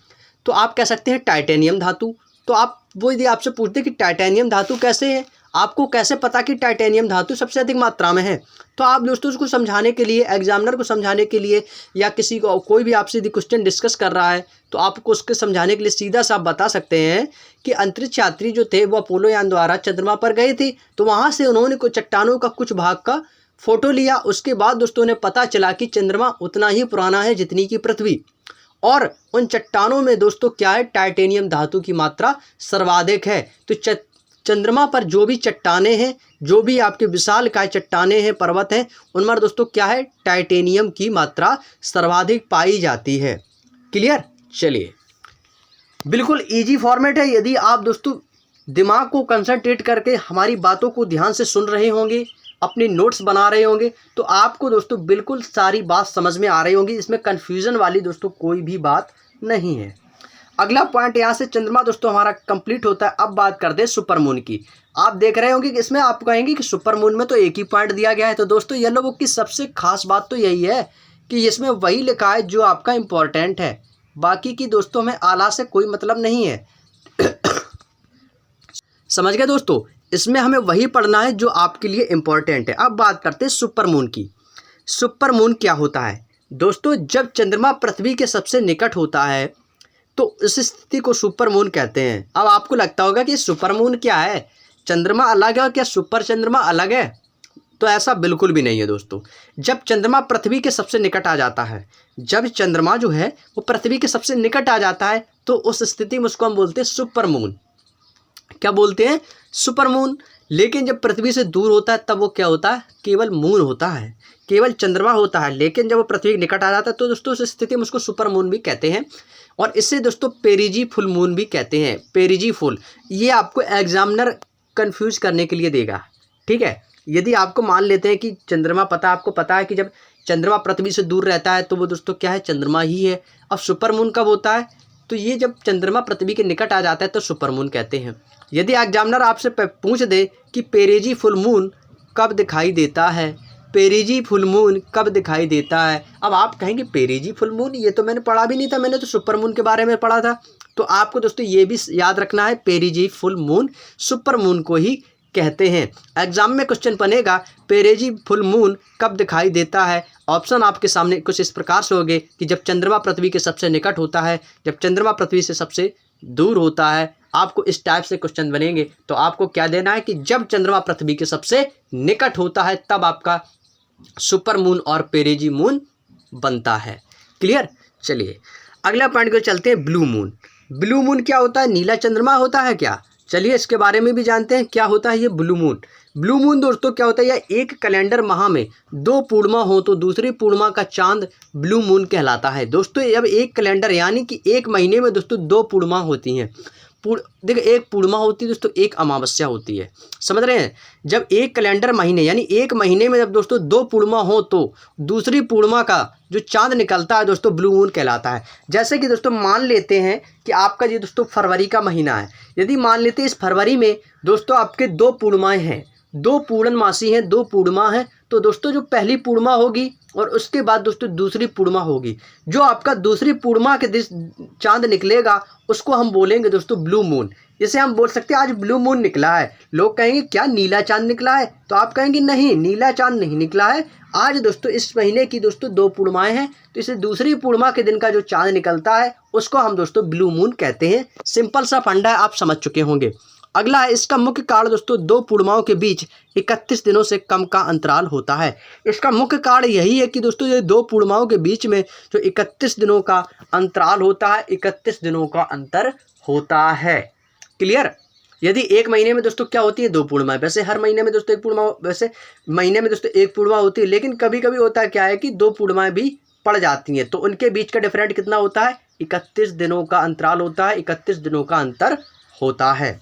तो आप कह सकते हैं टाइटेनियम धातु। तो आप वो यदि आपसे पूछते कि टाइटेनियम धातु कैसे है, आपको कैसे पता कि टाइटेनियम धातु सबसे अधिक मात्रा में है, तो आप दोस्तों उसको समझाने के लिए, एग्जामिनर को समझाने के लिए, या किसी को कोई भी आपसे यदि क्वेश्चन डिस्कस कर रहा है तो आपको उसके समझाने के लिए सीधा सा आप बता सकते हैं कि अंतरिक्ष यात्री जो थे वो अपोलो यान द्वारा चंद्रमा पर गए थे, तो वहाँ से उन्होंने कुछ चट्टानों का कुछ भाग का फोटो लिया। उसके बाद दोस्तों ने पता चला कि चंद्रमा उतना ही पुराना है जितनी की पृथ्वी, और उन चट्टानों में दोस्तों क्या है, टाइटेनियम धातु की मात्रा सर्वाधिक है। तो चंद्रमा पर जो भी चट्टानें हैं, जो भी आपके विशालकाय चट्टानें हैं, पर्वत हैं, उनमें दोस्तों क्या है, टाइटेनियम की मात्रा सर्वाधिक पाई जाती है। क्लियर। चलिए, बिल्कुल इजी फॉर्मेट है। यदि आप दोस्तों दिमाग को कंसंट्रेट करके हमारी बातों को ध्यान से सुन रहे होंगे, अपनी नोट्स बना रहे होंगे, तो आपको दोस्तों बिल्कुल सारी बात समझ में आ रही होंगी। इसमें कन्फ्यूज़न वाली दोस्तों कोई भी बात नहीं है। अगला पॉइंट यहाँ से चंद्रमा दोस्तों हमारा कंप्लीट होता है। अब बात करते हैं सुपरमून की। आप देख रहे होंगे कि इसमें आप कहेंगे कि सुपरमून में तो एक ही पॉइंट दिया गया है। तो दोस्तों येलो बुक की सबसे खास बात तो यही है कि इसमें वही लिखा है जो आपका इम्पोर्टेंट है, बाकी की दोस्तों में आला से कोई मतलब नहीं है। समझ गए दोस्तों, इसमें हमें वही पढ़ना है जो आपके लिए इम्पोर्टेंट है। अब बात करते हैं सुपरमून की। सुपरमून क्या होता है दोस्तों, जब चंद्रमा पृथ्वी के सबसे निकट होता है तो इस स्थिति को सुपरमून कहते हैं। अब आपको लगता होगा कि सुपरमून क्या है, चंद्रमा अलग है और क्या सुपर चंद्रमा अलग है? तो ऐसा बिल्कुल भी नहीं है दोस्तों। जब चंद्रमा पृथ्वी के सबसे निकट आ जाता है, जब चंद्रमा जो है वो पृथ्वी के सबसे निकट आ जाता है, तो उस स्थिति में उसको हम बोलते हैं सुपरमून। क्या बोलते हैं? सुपरमून। लेकिन जब पृथ्वी से दूर होता है तब वो क्या होता है, केवल मून होता है, केवल चंद्रमा होता है। लेकिन जब वो पृथ्वी के निकट आ जाता है तो दोस्तों उस स्थिति में उसको सुपरमून भी कहते हैं, और इससे दोस्तों पेरिजी फुल मून भी कहते हैं। पेरिजी फुल, ये आपको एग्जामिनर कंफ्यूज करने के लिए देगा। ठीक है, यदि आपको मान लेते हैं कि चंद्रमा आपको पता है कि जब चंद्रमा पृथ्वी से दूर रहता है तो वो दोस्तों क्या है, चंद्रमा ही है। अब सुपरमून कब होता है, तो ये जब चंद्रमा पृथ्वी के निकट आ जाता है तो सुपरमून कहते हैं। यदि एग्जामिनर आपसे पूछ दे कि पेरिजी फुल मून कब दिखाई देता है, पेरिजी फुल मून कब दिखाई देता है, अब आप कहेंगे पेरिजी फुल मून, ये तो मैंने पढ़ा भी नहीं था, मैंने तो सुपरमून के बारे में पढ़ा था। तो आपको दोस्तों ये भी याद रखना है, पेरिजी फुल मून सुपरमून को ही कहते हैं। एग्जाम में क्वेश्चन बनेगा पेरिजी फुल मून कब दिखाई देता है, ऑप्शन आपके सामने कुछ इस प्रकार से होंगे कि जब चंद्रमा पृथ्वी के सबसे निकट होता है, जब चंद्रमा पृथ्वी से सबसे दूर होता है। आपको इस टाइप से क्वेश्चन बनेंगे, तो आपको क्या देना है कि जब चंद्रमा पृथ्वी के सबसे निकट होता है तब आपका सुपर मून और पेरिजी मून बनता है। क्लियर। चलिए अगला पॉइंट को चलते हैं, ब्लू मून। ब्लू मून क्या होता है, नीला चंद्रमा होता है क्या? चलिए इसके बारे में भी जानते हैं, क्या होता है ये ब्लू मून। ब्लू मून दोस्तों क्या होता है, यह एक कैलेंडर माह में 2 पूर्णिमा हो तो दूसरी पूर्णिमा का चांद ब्लू मून कहलाता है। दोस्तों जब एक कैलेंडर यानी कि एक महीने में दोस्तों 2 पूर्णिमा होती हैं, देखिए एक पूर्णिमा होती है दोस्तों, एक अमावस्या होती है, समझ रहे हैं। जब एक कैलेंडर महीने यानी एक महीने में जब दोस्तों 2 पूर्णिमा हो तो दूसरी पूर्णिमा का जो चांद निकलता है दोस्तों ब्लू मून कहलाता है। जैसे कि दोस्तों मान लेते हैं कि आपका ये दोस्तों फरवरी का महीना है, यदि मान लेते हैं इस फरवरी में दोस्तों आपके 2 पूर्णिमाएँ हैं, 2 पूर्णमासी हैं, 2 पूर्णिमा हैं, तो दोस्तों जो पहली पूर्णिमा होगी और उसके बाद दोस्तों दूसरी पूर्णिमा होगी, जो आपका दूसरी पूर्णिमा के दिन चांद निकलेगा उसको हम बोलेंगे दोस्तों ब्लू मून। जैसे हम बोल सकते हैं आज ब्लू मून निकला है, लोग कहेंगे क्या नीला चांद निकला है, तो आप कहेंगे नहीं, नीला चांद नहीं निकला है, आज दोस्तों इस महीने की दोस्तों 2 पूर्णिमाएँ हैं, तो इसे दूसरी पूर्णिमा के दिन का जो चांद निकलता है उसको हम दोस्तों ब्लू मून कहते हैं। सिंपल सा फंडा है, आप समझ चुके होंगे। अगला है, इसका मुख्य कारण दोस्तों 2 पूर्णिमाओं के बीच 31 दिनों से कम का अंतराल होता है। इसका मुख्य कारण यही है कि दोस्तों ये 2 पूर्णिमाओं के बीच में जो 31 दिनों का अंतराल होता है, 31 दिनों का अंतर होता है। क्लियर। यदि एक महीने में दोस्तों क्या होती है, 2 पूर्णिमाएं, वैसे हर महीने में दोस्तों 1 पूर्णिमा, वैसे महीने में दोस्तों 1 पूर्णिमा होती है, लेकिन कभी कभी होता क्या है कि 2 पूर्णिमाएं भी पड़ जाती हैं, तो उनके बीच का डिफरेंट कितना होता है, 31 दिनों का अंतराल होता है, 31 दिनों का अंतर होता है।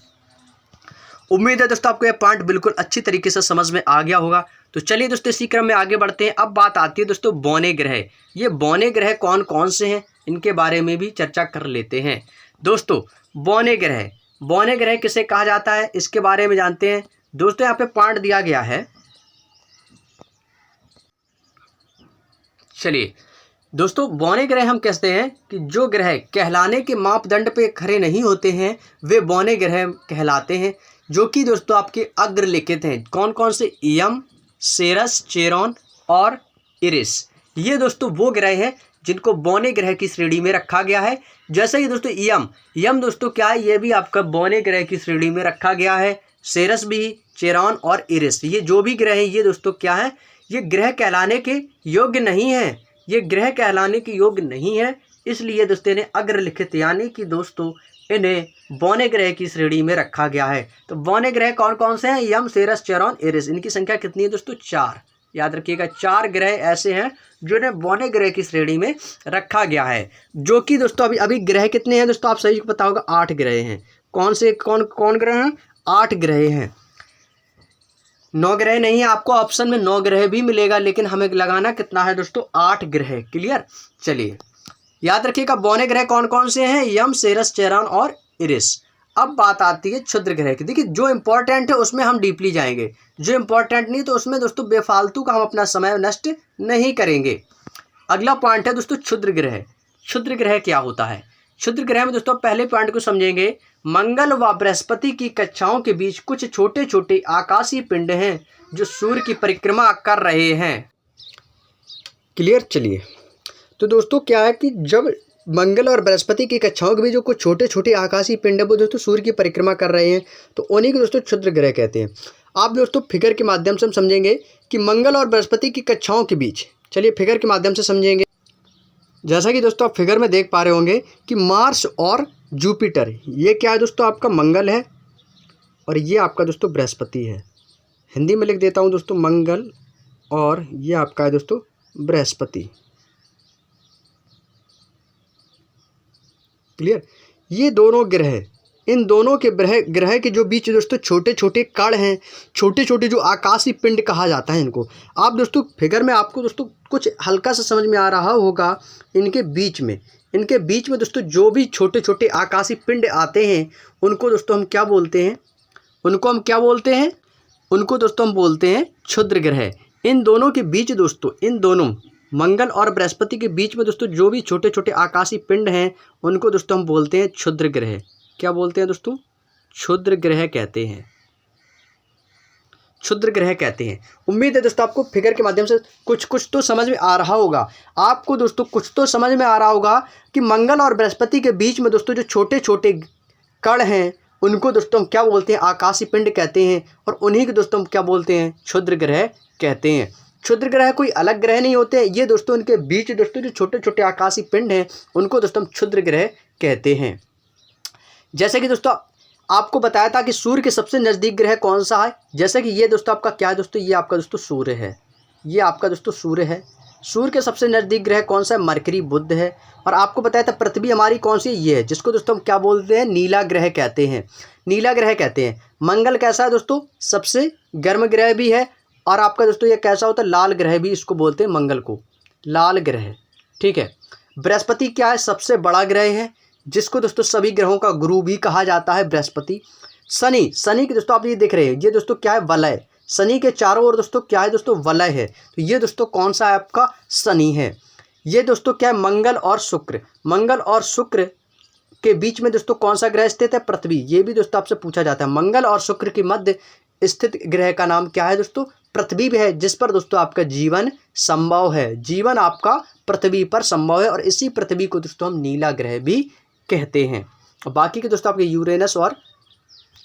उम्मीद है दोस्तों आपको यह पॉइंट बिल्कुल अच्छी तरीके से समझ में आ गया होगा। तो चलिए दोस्तों इसी क्रम में आगे बढ़ते हैं। अब बात आती है दोस्तों बौने ग्रह। ये बौने ग्रह कौन कौन से हैं इनके बारे में भी चर्चा कर लेते हैं। दोस्तों बौने ग्रह, बौने ग्रह किसे कहा जाता है इसके बारे में जानते हैं। दोस्तों यहाँ पे पॉइंट दिया गया है, चलिए दोस्तों, बौने ग्रह हम कहते हैं कि जो ग्रह कहलाने के मापदंड पे खरे नहीं होते हैं वे बौने ग्रह कहलाते हैं, जो कि दोस्तों आपके अग्रलिखित हैं। कौन कौन से? यम, सेरस, चेरॉन और इरिस। ये दोस्तों वो ग्रह हैं जिनको बौने ग्रह की श्रेणी में रखा गया है। जैसे कि दोस्तों यम दोस्तों क्या है? ये भी आपका बौने ग्रह की श्रेणी में रखा गया है। सेरस भी, चेरॉन और इरिस, ये जो भी ग्रह हैं ये दोस्तों क्या है? ये ग्रह कहलाने के योग्य नहीं है। ये ग्रह कहलाने के योग्य नहीं है, इसलिए दोस्तों इन्हें अग्रलिखित यानी कि दोस्तों इन्हें बौने ग्रह की श्रेणी में रखा गया है। तो बौने ग्रह कौन कौन से हैं? यम, सेरस, चेरॉन, इरिस। इनकी संख्या कितनी है दोस्तों? 4। याद रखिएगा, 4 ग्रह ऐसे हैं जिन्हें बौने ग्रह की श्रेणी में रखा गया है। जो कि दोस्तों अभी ग्रह कितने हैं दोस्तों? आप सभी को पता होगा, 8 ग्रह हैं। कौन से कौन ग्रह हैं? 8 ग्रह हैं। 9 ग्रह नहीं है, आपको ऑप्शन में 9 ग्रह भी मिलेगा, लेकिन हमें लगाना कितना है दोस्तों? 8 ग्रह। क्लियर? चलिए याद रखिएगा, बौने ग्रह कौन कौन से हैं? यम, सेरस, चेरॉन और इरिस। अब बात आती है क्षुद्र ग्रह की। देखिए, जो इंपॉर्टेंट है उसमें हम डीपली जाएंगे, जो इंपॉर्टेंट नहीं तो उसमें दोस्तों बेफालतू का हम अपना समय नष्ट नहीं करेंगे। अगला पॉइंट है दोस्तों क्षुद्र ग्रह। क्षुद्र ग्रह क्या होता है? क्षुद्र ग्रह में दोस्तों पहले पॉइंट को समझेंगे। मंगल व बृहस्पति की कक्षाओं के बीच कुछ छोटे छोटे आकाशीय पिंड हैं जो सूर्य की परिक्रमा कर रहे हैं। क्लियर? चलिए, तो दोस्तों क्या है कि जब मंगल और बृहस्पति की कक्षाओं के बीच जो कुछ छोटे छोटे आकाशीय पिंड है वो दोस्तों सूर्य की परिक्रमा कर रहे हैं, तो उन्हीं को दोस्तों क्षुद्र ग्रह कहते हैं। आप दोस्तों फिगर के माध्यम से हम समझेंगे कि मंगल और बृहस्पति की कक्षाओं के बीच, चलिए फिगर के माध्यम से समझेंगे। जैसा कि दोस्तों आप फिगर में देख पा रहे होंगे कि मार्स और जुपिटर, ये क्या है दोस्तों? आपका मंगल है और ये आपका दोस्तों बृहस्पति है। हिंदी में लिख देता हूँ दोस्तों, मंगल और ये आपका है दोस्तों बृहस्पति। क्लियर? ये दोनों ग्रह, इन दोनों के ग्रह के जो बीच दोस्तों छोटे छोटे कण हैं, छोटे छोटे जो आकाशीय पिंड कहा जाता है इनको। आप दोस्तों फिगर में आपको दोस्तों कुछ हल्का सा समझ में आ रहा होगा, इनके बीच में दोस्तों जो भी छोटे छोटे आकाशीय पिंड आते हैं उनको दोस्तों हम क्या बोलते हैं? उनको दोस्तों हम बोलते हैं क्षुद्र ग्रह। इन दोनों के बीच दोस्तों, इन दोनों मंगल और बृहस्पति के बीच में दोस्तों जो भी छोटे छोटे आकाशीय पिंड हैं उनको दोस्तों हम बोलते हैं क्षुद्र ग्रह। क्या बोलते हैं दोस्तों? क्षुद्र ग्रह कहते हैं। क्षुद्र ग्रह कहते हैं। उम्मीद है दोस्तों आपको फिगर के माध्यम से कुछ तो समझ में आ रहा होगा। आपको दोस्तों कुछ तो समझ में आ रहा होगा कि मंगल और बृहस्पति के बीच में दोस्तों जो छोटे छोटे कण हैं उनको दोस्तों हम क्या बोलते हैं? आकाशीय पिंड कहते हैं, और उन्हीं को दोस्तों हम क्या बोलते हैं? क्षुद्र ग्रह कहते हैं। क्षुद्र ग्रह कोई अलग ग्रह नहीं होते हैं, ये दोस्तों इनके बीच दोस्तों जो छोटे छोटे आकाशीय पिंड हैं उनको दोस्तों हम क्षुद्र ग्रह कहते हैं। जैसे कि दोस्तों आपको बताया था कि सूर्य के सबसे नज़दीक ग्रह कौन सा है। जैसे कि ये दोस्तों आपका क्या है दोस्तों? ये आपका दोस्तों सूर्य है। ये आपका दोस्तों सूर्य है। सूर्य के सबसे नज़दीक ग्रह कौन सा है? मरकरी, बुध है। और आपको बताया था पृथ्वी हमारी कौन सी? ये है, जिसको दोस्तों हम क्या बोलते हैं? नीला ग्रह कहते हैं। नीला ग्रह कहते हैं। मंगल कैसा है दोस्तों? सबसे गर्म ग्रह भी है। और आपका दोस्तों ये कैसा होता है? लाल ग्रह भी इसको बोलते हैं, मंगल को लाल ग्रह। ठीक है। बृहस्पति क्या है? सबसे बड़ा ग्रह है, जिसको दोस्तों सभी ग्रहों का गुरु भी कहा जाता है, बृहस्पति। शनि के दोस्तों आप ये देख रहे हैं, ये दोस्तों क्या है? वलय। शनि के चारों ओर दोस्तों क्या है दोस्तों? वलय है। तो ये दोस्तों कौन सा है? आपका शनि है। ये दोस्तों क्या है? मंगल और शुक्र। मंगल और शुक्र के बीच में दोस्तों कौन सा ग्रह स्थित है? पृथ्वी। ये भी दोस्तों आपसे पूछा जाता है। मंगल और शुक्र के मध्य स्थित ग्रह का नाम क्या है दोस्तों? पृथ्वी भी है, जिस पर दोस्तों आपका जीवन संभव है। जीवन आपका पृथ्वी पर संभव है, और इसी पृथ्वी को दोस्तों हम नीला ग्रह भी कहते हैं। और बाकी के दोस्तों आपके यूरेनस और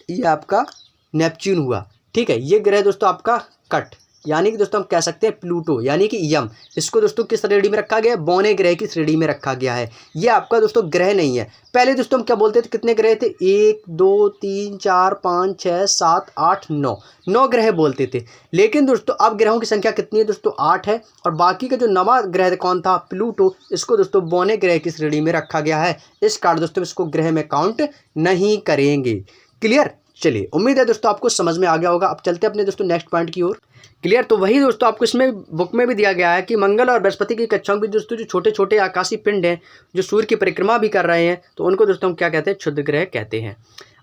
ये आपका नेपच्यून हुआ। ठीक है। ये ग्रह दोस्तों आपका कट, यानी कि दोस्तों हम कह सकते हैं प्लूटो, यानी कि यम, इसको दोस्तों किस श्रेणी में रखा गया है? बौने ग्रह की श्रेणी में रखा गया है। ये आपका दोस्तों ग्रह नहीं है। पहले दोस्तों हम क्या बोलते थे? कितने ग्रह थे? 1 2 3 4 5 6 7 8 9 ग्रह बोलते थे। लेकिन दोस्तों अब ग्रहों की संख्या कितनी है दोस्तों? 8 है। और बाकी का जो नवा ग्रह कौन था? प्लूटो। इसको दोस्तों बौने ग्रह की श्रेणी में रखा गया है। इस कारण दोस्तों इसको ग्रह में काउंट नहीं करेंगे। क्लियर? चलिए, उम्मीद है दोस्तों आपको समझ में आ गया होगा। अब चलते हैं अपने दोस्तों नेक्स्ट पॉइंट की ओर। क्लियर? तो वही दोस्तों आपको इसमें बुक में भी दिया गया है कि मंगल और बृहस्पति की कक्षाओं में दोस्तों जो छोटे छोटे आकाशीय पिंड हैं जो सूर्य की परिक्रमा भी कर रहे हैं, तो उनको दोस्तों हम क्या कहते हैं? क्षुद्र ग्रह कहते हैं।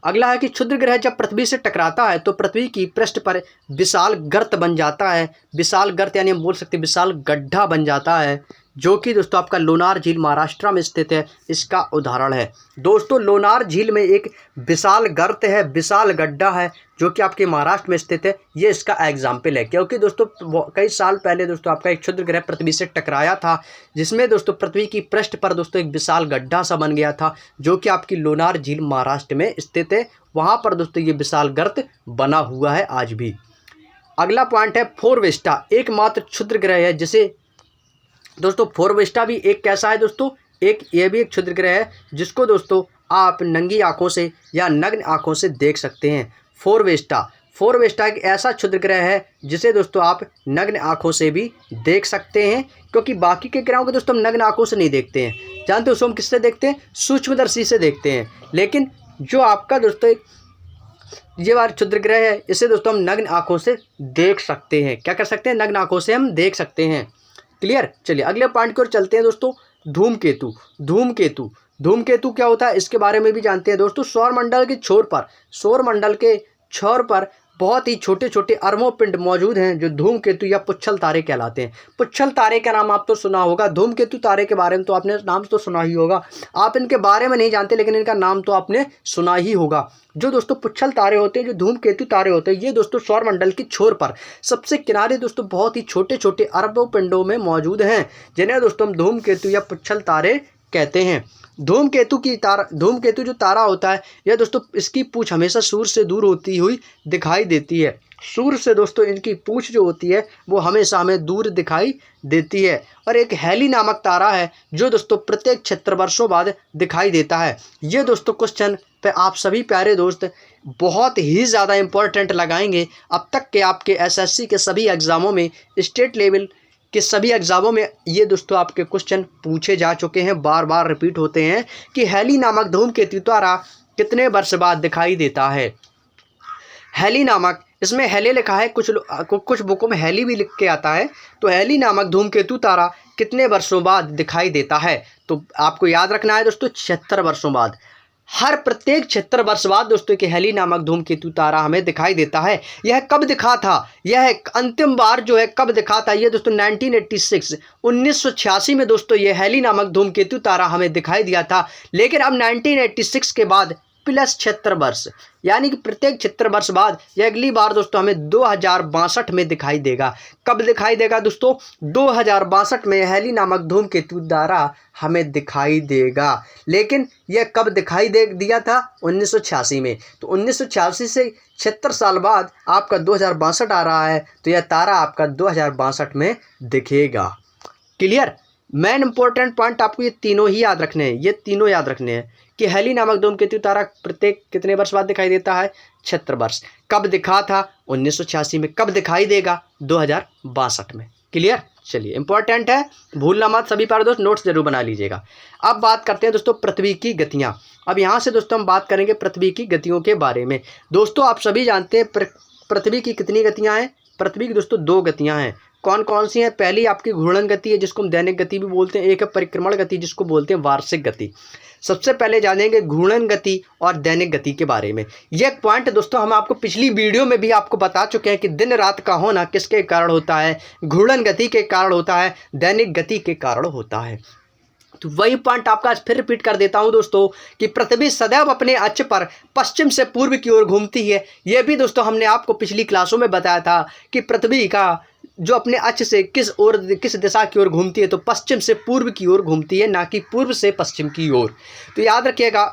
अगला है कि क्षुद्र ग्रह जब पृथ्वी से टकराता है तो पृथ्वी की पृष्ठ पर विशाल गर्त बन जाता है। विशाल गर्त यानी हम बोल सकते हैं विशाल गड्ढा बन जाता है, जो कि दोस्तों आपका लोनार झील महाराष्ट्र में स्थित है, इसका उदाहरण है। दोस्तों लोनार झील में एक विशाल गर्त है, विशाल गड्ढा है, जो कि आपके महाराष्ट्र में स्थित है। ये इसका एग्जाम्पल है, क्योंकि दोस्तों कई साल पहले दोस्तों आपका एक क्षुद्र ग्रह पृथ्वी से टकराया था, जिसमें दोस्तों पृथ्वी की पृष्ठ पर दोस्तों एक विशाल गड्ढा सा बन गया था, जो कि आपकी लोनार झील महाराष्ट्र में स्थित है। वहाँ पर दोस्तों ये विशाल गर्त बना हुआ है आज भी। अगला पॉइंट है फोरवेस्टा, एकमात्र क्षुद्र ग्रह है जिसे दोस्तों फोरवेस्टा भी एक कैसा है दोस्तों, ये भी एक क्षुद्र ग्रह है जिसको दोस्तों आप नंगी आंखों से या नग्न आंखों से देख सकते हैं। फोरवेस्टा एक ऐसा क्षुद्र ग्रह है जिसे दोस्तों आप नग्न आंखों से भी देख सकते हैं, क्योंकि बाकी के ग्रहों को दोस्तों हम नग्न आंखों से नहीं देखते हैं। जानते हो उसको हम किससे देखते हैं? सूक्ष्मदर्शी से देखते हैं। लेकिन जो आपका दोस्तों ये वाला क्षुद्र ग्रह है, इसे दोस्तों हम नग्न आंखों से देख सकते हैं। क्या कर सकते हैं? नग्न आंखों से हम देख सकते हैं। क्लियर? चलिए अगले पॉइंट की ओर चलते हैं दोस्तों। धूमकेतु क्या होता है इसके बारे में भी जानते हैं दोस्तों। सौरमंडल के छोर पर बहुत ही छोटे छोटे अरबों पिंड मौजूद हैं, जो धूमकेतु या पुच्छल तारे कहलाते हैं। पुच्छल तारे का नाम आप तो सुना होगा, धूमकेतु तारे के बारे में तो आपने नाम तो सुना ही होगा। आप इनके बारे में नहीं जानते, लेकिन इनका नाम तो आपने सुना ही होगा। जो दोस्तों पुच्छल तारे होते हैं, जो धूमकेतु तारे होते हैं, ये दोस्तों सौरमंडल की छोर पर सबसे किनारे दोस्तों बहुत ही छोटे छोटे अरबों पिंडों में मौजूद हैं, जिन्हें दोस्तों हम धूमकेतु या पुच्छल तारे कहते हैं। धूमकेतु जो तारा होता है, यह दोस्तों इसकी पूंछ हमेशा सूर्य से दूर होती हुई दिखाई देती है। सूर्य से दोस्तों इनकी पूंछ जो होती है वो हमेशा हमें दूर दिखाई देती है। और एक हैली नामक तारा है, जो दोस्तों प्रत्येक 76 वर्षों बाद दिखाई देता है। ये दोस्तों क्वेश्चन पे आप सभी प्यारे दोस्त बहुत ही ज़्यादा इम्पोर्टेंट लगाएंगे। अब तक के आपके SSC के सभी एग्ज़ामों में, स्टेट लेवल के सभी एग्जामों में ये दोस्तों आपके क्वेश्चन पूछे जा चुके हैं, बार बार रिपीट होते हैं कि हैली नामक धूमकेतु तारा कितने वर्ष बाद दिखाई देता है। हैली नामक, इसमें हैले लिखा है, कुछ बुकों में हैली भी लिख के आता है। तो हैली नामक धूमकेतु तारा कितने वर्षों बाद दिखाई देता है? तो आपको याद रखना है दोस्तों 76 वर्षों बाद। हर प्रत्येक 76 वर्ष बाद दोस्तों कि हैली नामक धूमकेतु तारा हमें दिखाई देता है। यह कब दिखा था? यह अंतिम बार जो है कब दिखा था? ये दोस्तों 1986 में दोस्तों ये हैली नामक धूमकेतु तारा हमें दिखाई दिया था। लेकिन अब 1986 के बाद प्लस 76 वर्ष, यानी कि प्रत्येक 76 वर्ष बाद यह अगली बार दोस्तों हमें 2062 में दिखाई देगा। कब दिखाई देगा दोस्तों? 2062 में हैली नामक धूमकेतु तारा हमें दिखाई देगा। लेकिन यह कब दिखाई दिया था? 1986 में। तो 1986 से 76 साल बाद आपका 2062 आ रहा है, तो यह तारा आपका 2062 में दिखेगा। क्लियर? मेन इंपॉर्टेंट पॉइंट आपको ये तीनों ही याद रखने हैं, ये तीनों याद रखने हैं कि हैली नामक धूमकेतु तारा प्रत्येक कितने वर्ष बाद दिखाई देता है? 76 वर्ष। कब दिखा था? 1986 में। कब दिखाई देगा? 2062 में। क्लियर? चलिए इंपॉर्टेंट है, भूलना मत सभी प्यारे दोस्त, नोट्स जरूर बना लीजिएगा। अब बात करते हैं दोस्तों पृथ्वी की गतियां। अब यहाँ से दोस्तों हम बात करेंगे पृथ्वी की गतियों के बारे में। दोस्तों आप सभी जानते हैं पृथ्वी की कितनी गतियाँ हैं? पृथ्वी की दोस्तों 2 गतियाँ हैं। कौन कौन सी हैं? पहली आपकी घूर्णन गति है, जिसको हम दैनिक गति भी बोलते हैं। एक है परिक्रमण गति, जिसको बोलते हैं वार्षिक गति। सबसे पहले जानेंगे घूर्णन गति और दैनिक गति के बारे में। यह एक पॉइंट दोस्तों हम आपको पिछली वीडियो में भी आपको बता चुके हैं कि दिन रात का होना किसके कारण होता है? घूर्णन गति के कारण होता है, दैनिक गति के कारण होता है। तो वही पॉइंट आपका आज फिर रिपीट कर देता हूं दोस्तों कि पृथ्वी सदैव अपने अक्ष पर पश्चिम से पूर्व की ओर घूमती है। यह भी दोस्तों हमने आपको पिछली क्लासों में बताया था कि पृथ्वी का जो अपने अक्ष से किस दिशा की ओर घूमती है, तो पश्चिम से पूर्व की ओर घूमती है, ना कि पूर्व से पश्चिम की ओर। तो याद रखिएगा,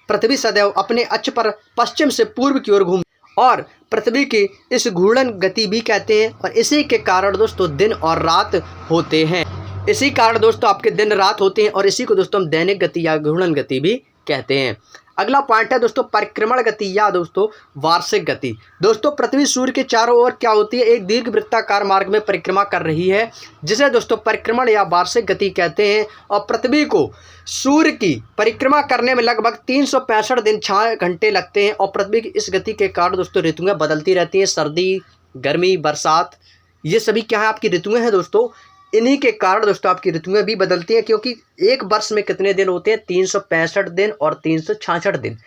पृथ्वी सदैव अपने अक्ष पर पश्चिम से पूर्व की ओर और पृथ्वी की इस घूर्णन गति भी कहते हैं। और इसी के कारण दोस्तों दिन और रात होते हैं। इसी कारण दोस्तों आपके दिन रात होते हैं, और इसी को दोस्तों हम दैनिक गति या घूर्णन गति भी कहते हैं। अगला पॉइंट है दोस्तों परिक्रमण गति या दोस्तों वार्षिक गति। दोस्तों पृथ्वी सूर्य के चारों ओर क्या होती है? एक दीर्घ वृत्ताकार मार्ग में परिक्रमा कर रही है, जिसे दोस्तों परिक्रमण या वार्षिक गति कहते हैं। और पृथ्वी को सूर्य की परिक्रमा करने में लगभग 365 दिन 6 घंटे लगते हैं। और पृथ्वी की इस गति के कारण दोस्तों ऋतुएं बदलती रहती हैं। सर्दी, गर्मी, बरसात, ये सभी क्या है? आपकी ऋतुएं हैं दोस्तों। इन्हीं के कारण दोस्तों आपकी ऋतुएं भी बदलती हैं, क्योंकि एक वर्ष में कितने दिन होते हैं? 365 दिन और 366 दिन।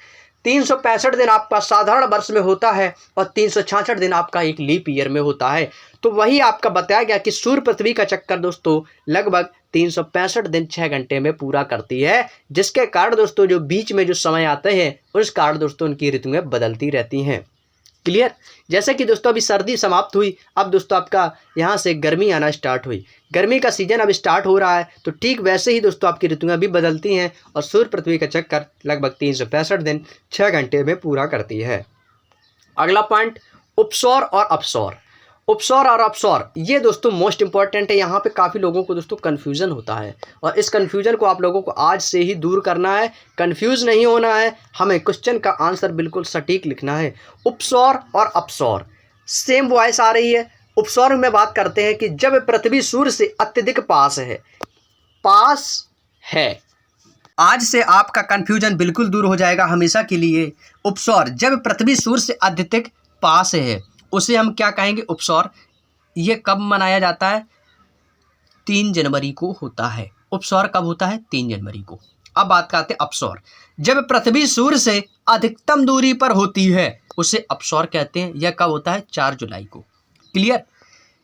365 दिन आपका साधारण वर्ष में होता है और 366 दिन आपका एक लीप ईयर में होता है। तो वही आपका बताया गया कि सूर्य पृथ्वी का चक्कर दोस्तों लगभग 365 दिन 6 घंटे में पूरा करती है, जिसके कारण दोस्तों जो बीच में जो समय आते हैं उस कारण दोस्तों उनकी ऋतुएं बदलती रहती हैं। क्लियर। जैसे कि दोस्तों अभी सर्दी समाप्त हुई, अब दोस्तों आपका यहाँ से गर्मी आना स्टार्ट हुई, गर्मी का सीजन अब स्टार्ट हो रहा है। तो ठीक वैसे ही दोस्तों आपकी ऋतुएं भी बदलती हैं और सूर्य पृथ्वी का चक्कर लगभग 365 दिन 6 घंटे में पूरा करती है। अगला पॉइंट, उपसौर और अपसौर। उपसौर और अपसौर ये दोस्तों मोस्ट इंपॉर्टेंट है। यहाँ पे काफ़ी लोगों को दोस्तों कन्फ्यूज़न होता है और इस कन्फ्यूज़न को आप लोगों को आज से ही दूर करना है। कन्फ्यूज़ नहीं होना है, हमें क्वेश्चन का आंसर बिल्कुल सटीक लिखना है। उपसौर और अपसौर सेम वॉइस आ रही है। उपसौर में बात करते हैं कि जब पृथ्वी सूर्य से अत्यधिक पास है। आज से आपका कन्फ्यूजन बिल्कुल दूर हो जाएगा हमेशा के लिए। उपसौर जब पृथ्वी सूर्य से अत्यधिक पास है उसे हम क्या कहेंगे, उपसौर। ये कब मनाया जाता है, 3 जनवरी को होता है। उपसौर कब होता है, 3 जनवरी को। अब बात करते हैं अपसौर। जब पृथ्वी सूर्य से अधिकतम दूरी पर होती है उसे अपसौर कहते हैं। यह कब होता है, 4 जुलाई को। क्लियर।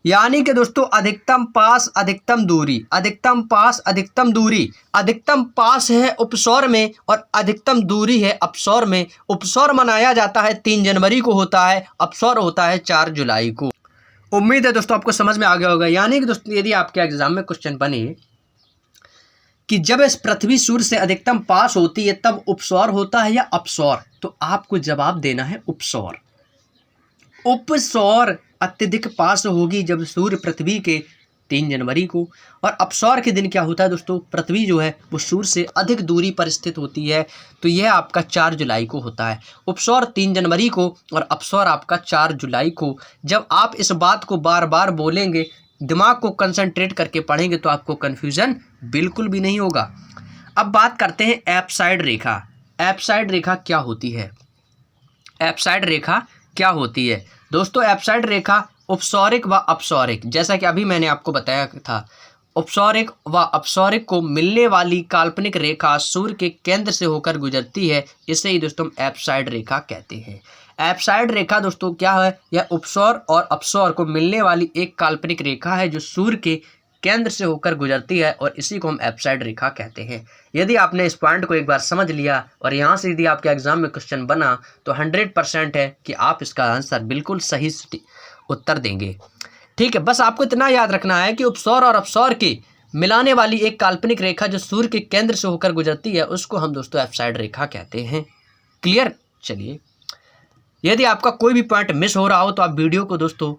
यानी कि दोस्तों अधिकतम पास अधिकतम दूरी, अधिकतम पास अधिकतम दूरी, अधिकतम पास है उपसौर में और अधिकतम दूरी है अपसौर में। उपसौर मनाया जाता है 3 जनवरी को होता है, अपसौर होता है 4 जुलाई को। उम्मीद है दोस्तों आपको समझ में आ गया होगा। यानी कि दोस्तों यदि आपके एग्जाम में क्वेश्चन बने कि जब इस पृथ्वी सूर्य से अधिकतम पास होती है तब उपसौर होता है या अपसौर, तो आपको जवाब देना है उपसौर। उपसौर अत्यधिक पास होगी जब सूर्य पृथ्वी के 3 जनवरी को। और अपसौर के दिन क्या होता है दोस्तों, पृथ्वी जो है वो सूर्य से अधिक दूरी पर स्थित होती है, तो यह आपका 4 जुलाई को होता है। उपसौर 3 जनवरी को और अपसौर आपका 4 जुलाई को। जब आप इस बात को बार बार बोलेंगे, दिमाग को कंसंट्रेट करके पढ़ेंगे तो आपको कन्फ्यूज़न बिल्कुल भी नहीं होगा। अब बात करते हैं एपसाइड रेखा। एपसाइड रेखा क्या होती है, एपसाइड रेखा क्या होती है दोस्तों। एपसाइड रेखा उपसौरिक व अपसौरिक, जैसा कि अभी मैंने आपको बताया था, उपसौरिक व अपसौरिक को मिलने वाली काल्पनिक रेखा सूर्य के केंद्र से होकर गुजरती है। इसे ही दोस्तों एपसाइड रेखा कहते हैं। एपसाइड रेखा दोस्तों क्या है, यह उपसौर और अपसौर को मिलने वाली एक काल्पनिक रेखा है जो सूर्य के केंद्र से होकर गुजरती है और इसी को हम एपसाइड रेखा कहते हैं। यदि आपने इस पॉइंट को एक बार समझ लिया और यहाँ से यदि आपके एग्जाम में क्वेश्चन बना तो 100% है कि आप इसका आंसर बिल्कुल सही उत्तर देंगे। ठीक है, बस आपको इतना याद रखना है कि उपसौर और अपसौर की मिलाने वाली एक काल्पनिक रेखा जो सूर्य के केंद्र से होकर गुजरती है उसको हम दोस्तों एपसाइड रेखा कहते हैं। क्लियर। चलिए, यदि आपका कोई भी पॉइंट मिस हो रहा हो तो आप वीडियो को दोस्तों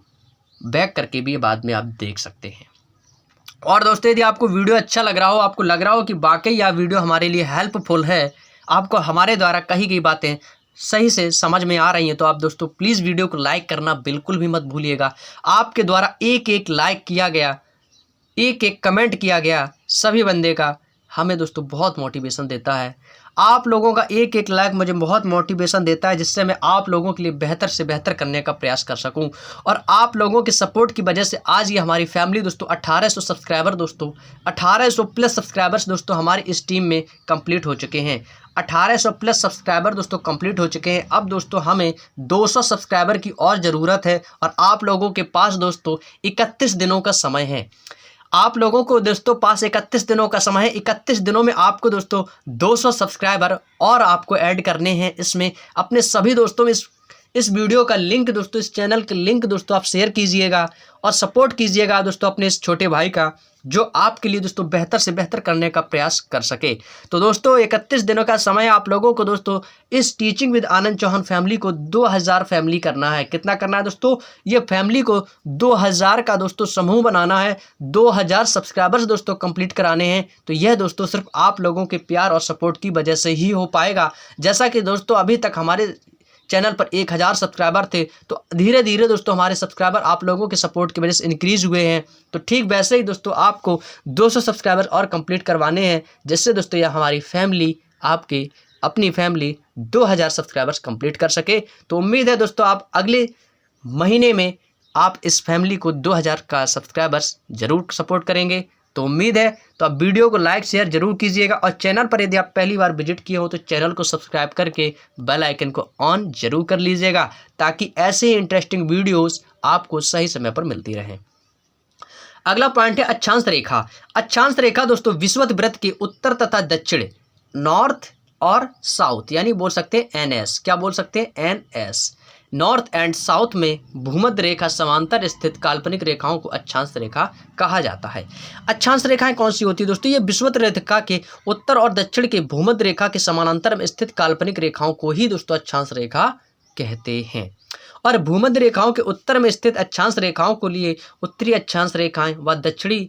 बैक करके भी बाद में आप देख सकते हैं। और दोस्तों यदि आपको वीडियो अच्छा लग रहा हो, आपको लग रहा हो कि वाकई यह वीडियो हमारे लिए हेल्पफुल है, आपको हमारे द्वारा कही गई बातें सही से समझ में आ रही हैं, तो आप दोस्तों प्लीज़ वीडियो को लाइक करना बिल्कुल भी मत भूलिएगा। आपके द्वारा एक एक लाइक किया गया, एक एक कमेंट किया गया सभी बंदे का हमें दोस्तों बहुत मोटिवेशन देता है। आप लोगों का एक एक लाइक मुझे बहुत मोटिवेशन देता है, जिससे मैं आप लोगों के लिए बेहतर से बेहतर करने का प्रयास कर सकूं। और आप लोगों के सपोर्ट की वजह से आज ये हमारी फैमिली दोस्तों 1800 सब्सक्राइबर दोस्तों 1800 प्लस सब्सक्राइबर्स दोस्तों हमारी इस टीम में कंप्लीट हो चुके हैं। 1800 प्लस सब्सक्राइबर दोस्तों कंप्लीट हो चुके हैं। अब दोस्तों हमें 200 सब्सक्राइबर की और ज़रूरत है और आप लोगों के पास दोस्तों 31 दिनों का समय है। आप लोगों को दोस्तों पास 31 दिनों का समय है। 31 दिनों में आपको दोस्तों 200 सब्सक्राइबर और आपको ऐड करने हैं इसमें। अपने सभी दोस्तों में इस वीडियो का लिंक दोस्तों, इस चैनल के लिंक दोस्तों आप शेयर कीजिएगा और सपोर्ट कीजिएगा दोस्तों अपने इस छोटे भाई का, जो आपके लिए दोस्तों बेहतर से बेहतर करने का प्रयास कर सके। तो दोस्तों 31 दिनों का समय आप लोगों को दोस्तों इस teaching with Anand Chauhan family को 2000 फैमिली करना है। कितना करना है दोस्तों, ये फैमिली को 2000 का दोस्तों समूह बनाना है, 2000 सब्सक्राइबर्स दोस्तों कंप्लीट कराने हैं। तो यह दोस्तों सिर्फ आप लोगों के प्यार और सपोर्ट की वजह से ही हो पाएगा। जैसा कि दोस्तों अभी तक हमारे चैनल पर 1000 सब्सक्राइबर थे, तो धीरे धीरे दोस्तों हमारे सब्सक्राइबर आप लोगों के सपोर्ट की वजह से इंक्रीज़ हुए हैं। तो ठीक वैसे ही दोस्तों आपको 200 सब्सक्राइबर और कंप्लीट करवाने हैं, जिससे दोस्तों यह हमारी फैमिली आपके अपनी फैमिली 2000 सब्सक्राइबर्स कंप्लीट कर सके। तो उम्मीद है दोस्तों आप अगले महीने में आप इस फैमिली को 2000 का सब्सक्राइबर्स ज़रूर सपोर्ट करेंगे। तो उम्मीद है तो आप वीडियो को लाइक शेयर जरूर कीजिएगा और चैनल पर यदि आप पहली बार विजिट किए हो तो चैनल को सब्सक्राइब करके बेल आइकन को ऑन जरूर कर लीजिएगा ताकि ऐसे ही इंटरेस्टिंग वीडियोस आपको सही समय पर मिलती रहें। अगला पॉइंट है अक्षांश रेखा। अक्षांश रेखा दोस्तों विषुवत वृत्त के उत्तर तथा दक्षिण, नॉर्थ और साउथ, यानी बोल सकते हैं एनएस, क्या बोल सकते हैं एनएस, नॉर्थ एंड साउथ में भूमध्य रेखा समांतर स्थित काल्पनिक रेखाओं को अक्षांश रेखा कहा जाता है। अक्षांश रेखाएं कौन सी होती है दोस्तों? ये विषुवत रेखा के उत्तर और दक्षिण के भूमध्य रेखा के समानांतर में स्थित काल्पनिक रेखाओं को ही दोस्तों अक्षांश रेखा कहते हैं। और भूमध्य रेखाओं के उत्तर में स्थित अक्षांश रेखाओं को लिए उत्तरी अक्षांश रेखाएं व दक्षिणी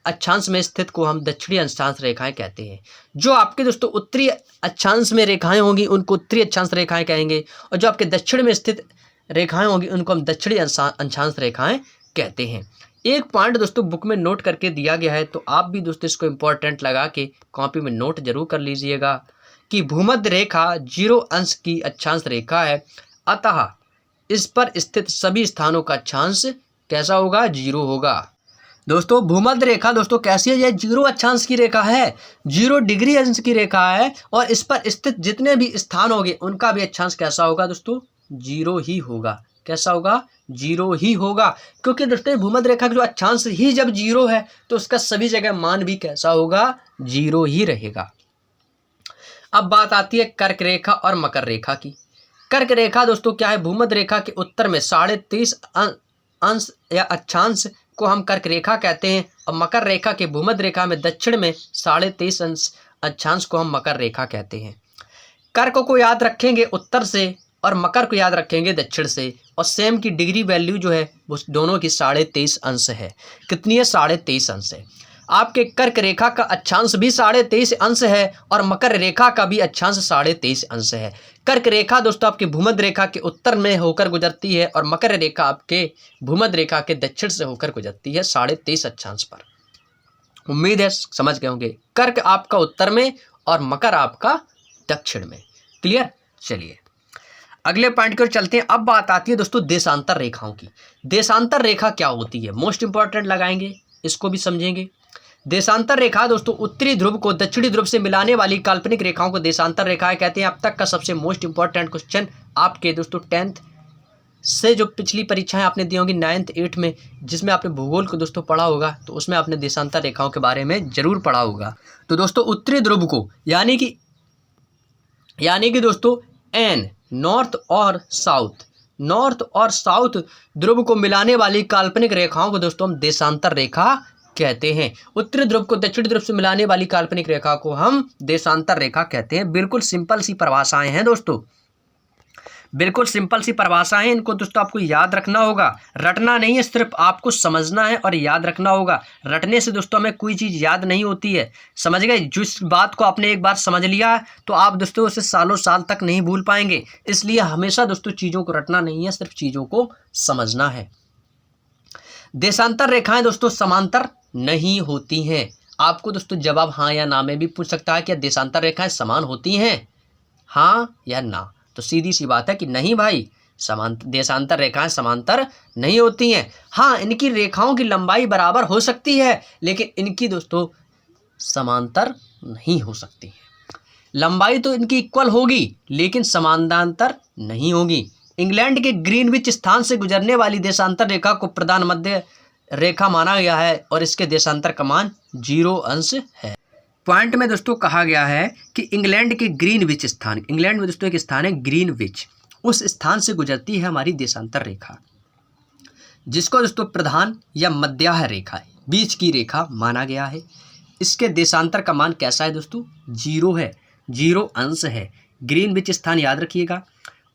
अक्षांश में स्थित को हम दक्षिणी अक्षांश रेखाएं कहते हैं। जो आपके दोस्तों उत्तरी अक्षांश में रेखाएं होंगी उनको उत्तरी अक्षांश रेखाएं कहेंगे और जो आपके दक्षिण में स्थित रेखाएं होंगी उनको हम दक्षिणी अक्षांश रेखाएं कहते हैं। एक पॉइंट दोस्तों बुक में नोट करके दिया गया है, तो आप भी दोस्तों इसको इंपॉर्टेंट लगा के कॉपी में नोट जरूर कर लीजिएगा कि भूमध्य रेखा 0 अंश की अक्षांश रेखा है, अतः इस पर स्थित सभी स्थानों का अक्षांश कैसा होगा? 0 होगा। दोस्तों भूमध्य रेखा दोस्तों कैसी है? ये 0 अक्षांश की रेखा है, 0 डिग्री अंश की रेखा है और इस पर स्थित जितने भी स्थान होंगे उनका भी अक्षांश कैसा होगा दोस्तों? 0 ही होगा। कैसा होगा? 0 ही होगा, क्योंकि दोस्तों भूमध्य रेखा का जो अक्षांश ही जब 0 है तो उसका सभी जगह मान भी कैसा होगा? 0 ही रहेगा। अब बात आती है कर्क रेखा और मकर रेखा की। कर्क रेखा दोस्तों क्या है? भूमध्य रेखा के उत्तर में 23.5 अंश या अक्षांश को हम कर्क रेखा कहते हैं और मकर रेखा के भूमध्य रेखा में दक्षिण में 23.5 अंश अक्षांश को हम मकर रेखा कहते हैं। कर्क को याद रखेंगे उत्तर से और मकर को याद रखेंगे दक्षिण से, और सेम की डिग्री वैल्यू जो है वो दोनों की 23.5 अंश है। कितनी है? 23.5 अंश है। आपके कर्क रेखा का अक्षांश भी 23.5 अंश है और मकर रेखा का भी अक्षांश 23.5 अंश है। कर्क रेखा दोस्तों आपके भूमध्य रेखा के उत्तर में होकर गुजरती है और मकर रेखा आपके भूमध्य रेखा के दक्षिण से होकर गुजरती है 23.5 अक्षांश पर। उम्मीद है समझ गए होंगे। कर्क आपका उत्तर में और मकर आपका दक्षिण में। क्लियर? चलिए अगले पॉइंट की ओर चलते हैं। अब बात आती है दोस्तों देशांतर रेखाओं की। देशांतर रेखा क्या होती है? मोस्ट इंपॉर्टेंट लगाएंगे, इसको भी समझेंगे। देशांतर रेखा दोस्तों उत्तरी ध्रुव को दक्षिणी ध्रुव से मिलाने वाली काल्पनिक रेखाओं को देशांतर रेखाएं कहते हैं। अब तक का सबसे मोस्ट इंपॉर्टेंट क्वेश्चन आपके दोस्तों 10th से जो पिछली परीक्षाएं आपने दी होंगी 9th 8th में, जिसमें आपने भूगोल को दोस्तों पढ़ा होगा, तो उसमें आपने देशांतर रेखाओं के बारे में जरूर पढ़ा होगा। तो दोस्तों उत्तरी ध्रुव को यानी कि दोस्तों एन नॉर्थ और साउथ ध्रुव को मिलाने वाली काल्पनिक रेखाओं को दोस्तों हम देशांतर रेखा कहते हैं। उत्तरी ध्रुव को दक्षिणी ध्रुव से मिलाने वाली काल्पनिक रेखा को हम देशांतर रेखा कहते हैं। बिल्कुल सिंपल सी परिभाषाएं हैं दोस्तों, बिल्कुल सिंपल सी परिभाषाएं हैं। इनको दोस्तों आपको याद रखना होगा, रटना नहीं है, सिर्फ आपको समझना है और याद रखना होगा। रटने से दोस्तों हमें कोई चीज़ याद नहीं होती है, समझ गए? जिस बात को आपने एक बार समझ लिया तो आप दोस्तों उसे सालों साल तक नहीं भूल पाएंगे। इसलिए हमेशा दोस्तों चीज़ों को रटना नहीं है, सिर्फ चीज़ों को समझना है। देशांतर रेखाएं दोस्तों समांतर नहीं होती हैं। आपको दोस्तों जवाब हाँ या ना में भी पूछ सकता है, क्या देशांतर रेखाएं समान होती हैं? हाँ या ना? तो सीधी सी बात है कि नहीं भाई, देशांतर रेखाएं समांतर नहीं होती हैं। हाँ, इनकी रेखाओं की लंबाई बराबर हो सकती है, लेकिन इनकी दोस्तों समांतर नहीं हो सकती है। लंबाई तो इनकी इक्वल होगी लेकिन समानांतर नहीं होगी। इंग्लैंड के ग्रीनविच स्थान से गुजरने वाली देशांतर रेखा को प्रधान मध्य रेखा माना गया है और इसके देशांतर का मान 0 अंश है। पॉइंट में दोस्तों कहा गया है कि इंग्लैंड के ग्रीनविच स्थान, इंग्लैंड में दोस्तों एक स्थान है ग्रीनविच, उस स्थान से गुजरती है हमारी देशांतर रेखा, जिसको दोस्तों प्रधान या मध्याह्न रेखा, बीच की रेखा माना गया है। इसके देशांतर का मान कैसा है दोस्तों? 0 है, 0 अंश है। ग्रीनविच स्थान याद रखिएगा।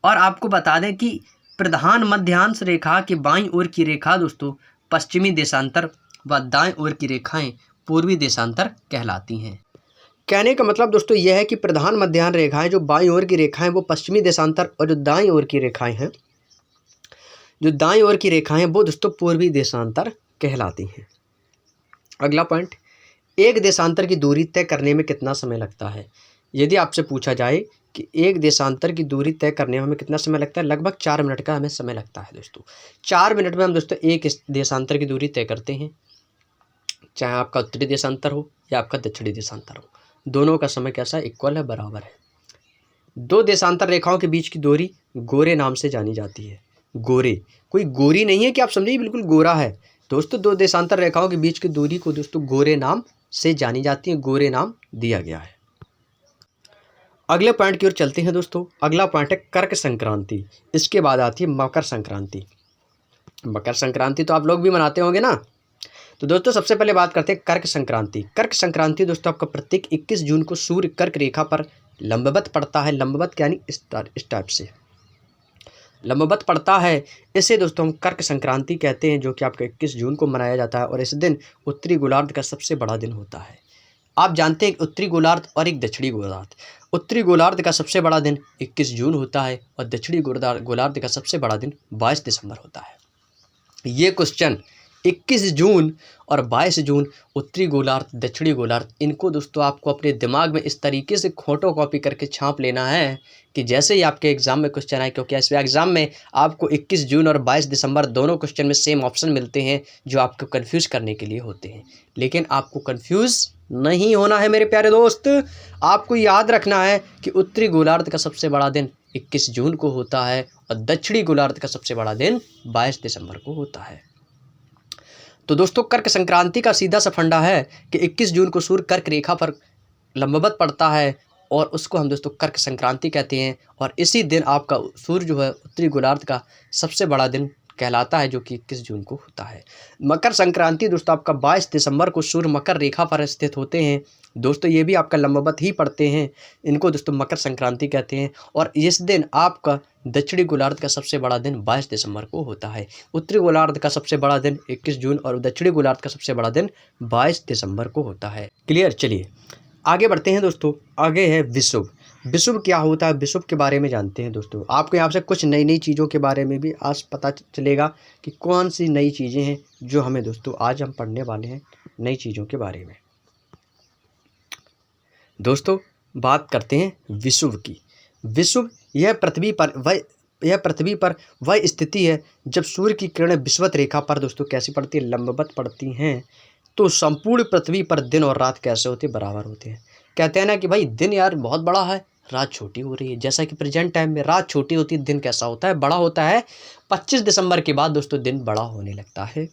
और आपको बता दें कि प्रधान मध्यांश रेखा के बाईं ओर की रेखा दोस्तों पश्चिमी देशांतर व दाएं ओर की रेखाएं पूर्वी देशांतर कहलाती हैं। कहने का मतलब दोस्तों यह है कि प्रधान मध्याह्न रेखाएं जो बाईं ओर की रेखाएं वो पश्चिमी देशांतर और जो दाईं ओर की रेखाएं हैं, जो दाईं ओर की रेखाएं हैं वो दोस्तों पूर्वी देशांतर कहलाती हैं। अगला पॉइंट, एक देशांतर की दूरी तय करने में कितना समय लगता है? यदि आपसे पूछा जाए कि एक देशांतर की दूरी तय करने में हमें कितना समय लगता है, लगभग 4 मिनट का हमें समय लगता है दोस्तों। 4 मिनट में हम दोस्तों एक देशांतर की दूरी तय करते हैं। चाहे आपका उत्तरी देशांतर हो या आपका दक्षिणी देशांतर हो, दोनों का समय कैसा है, इक्वल है, बराबर है। दो देशांतर रेखाओं के बीच की दूरी गोरे नाम से जानी जाती है। गोरे, कोई गोरी नहीं है कि आप समझिए बिल्कुल गोरा है दोस्तों। दो देशांतर रेखाओं के बीच की दूरी को दोस्तों गोरे नाम से जानी जाती है, गोरे नाम दिया गया है। अगले पॉइंट की ओर चलते हैं दोस्तों। अगला पॉइंट है कर्क संक्रांति। इसके बाद आती है मकर संक्रांति। मकर संक्रांति तो आप लोग भी मनाते होंगे ना। तो दोस्तों सबसे पहले बात करते हैं कर्क संक्रांति। कर्क संक्रांति दोस्तों आपका प्रत्येक 21 जून को सूर्य कर्क रेखा पर लंबवत पड़ता है। लंबवत यानी इस टाइप से लंबवत पड़ता है। इसे दोस्तों हम कर्क संक्रांति कहते हैं, जो कि आपका 21 जून को मनाया जाता है और इस दिन उत्तरी गोलार्ध का सबसे बड़ा दिन होता है। आप जानते हैं उत्तरी गोलार्ध और एक दक्षिणी गोलार्ध। उत्तरी गोलार्ध का सबसे बड़ा दिन 21 जून होता है और दक्षिणी गोलार्ध का सबसे बड़ा दिन 22 दिसंबर होता है। ये क्वेश्चन 21 जून और 22 जून उत्तरी गोलार्ध दक्षिणी गोलार्ध, इनको दोस्तों आपको अपने दिमाग में इस तरीके से फोटो कॉपी करके छाप लेना है कि जैसे ही आपके एग्जाम में क्वेश्चन आए, क्योंकि इस एग्जाम में आपको 21 जून और 22 दिसंबर दोनों क्वेश्चन में सेम ऑप्शन मिलते हैं जो आपको कन्फ्यूज़ करने के लिए होते हैं। लेकिन आपको कन्फ्यूज़ नहीं होना है मेरे प्यारे दोस्त। आपको याद रखना है कि उत्तरी गोलार्ध का सबसे बड़ा दिन 21 जून को होता है और दक्षिणी गोलार्ध का सबसे बड़ा दिन 22 दिसंबर को होता है। तो दोस्तों कर्क संक्रांति का सीधा सा फंडा है कि 21 जून को सूर्य कर्क रेखा पर लंबवत पड़ता है और उसको हम दोस्तों कर्क संक्रांति कहते हैं। और इसी दिन आपका सूर्य जो है उत्तरी गोलार्ध का सबसे बड़ा दिन कहलाता है, जो कि 21 जून को होता है। मकर संक्रांति दोस्तों आपका 22 दिसंबर को सूर्य मकर रेखा पर स्थित होते हैं दोस्तों। ये भी आपका लंबवत ही पड़ते हैं, इनको दोस्तों मकर संक्रांति कहते हैं। और इस दिन आपका दक्षिणी गोलार्ध का सबसे बड़ा दिन 22 दिसंबर को होता है। उत्तरी गोलार्ध का सबसे बड़ा दिन 21 जून और दक्षिणी गोलार्ध का सबसे बड़ा दिन 22 दिसंबर को होता है। क्लियर। चलिए आगे बढ़ते हैं दोस्तों। आगे है विषुव। विषुव क्या होता है, विषुव के बारे में जानते हैं दोस्तों। आपको यहाँ से कुछ नई नई चीज़ों के बारे में भी आज पता चलेगा कि कौन सी नई चीज़ें हैं जो हमें दोस्तों आज हम पढ़ने वाले हैं नई चीज़ों के बारे में। दोस्तों बात करते हैं विषुव की। विषुव यह पृथ्वी पर वह स्थिति है जब सूर्य की किरणें विषुवत रेखा पर दोस्तों कैसी पड़ती है, लंबवत पड़ती हैं। तो संपूर्ण पृथ्वी पर दिन और रात कैसे होते हैं, बराबर होते हैं। कहते हैं ना कि भाई दिन यार बहुत बड़ा है, रात छोटी हो रही है। जैसा कि प्रेजेंट टाइम में रात छोटी होती है, दिन कैसा होता है, बड़ा होता है। 25 दिसंबर के बाद दोस्तों दिन बड़ा होने लगता है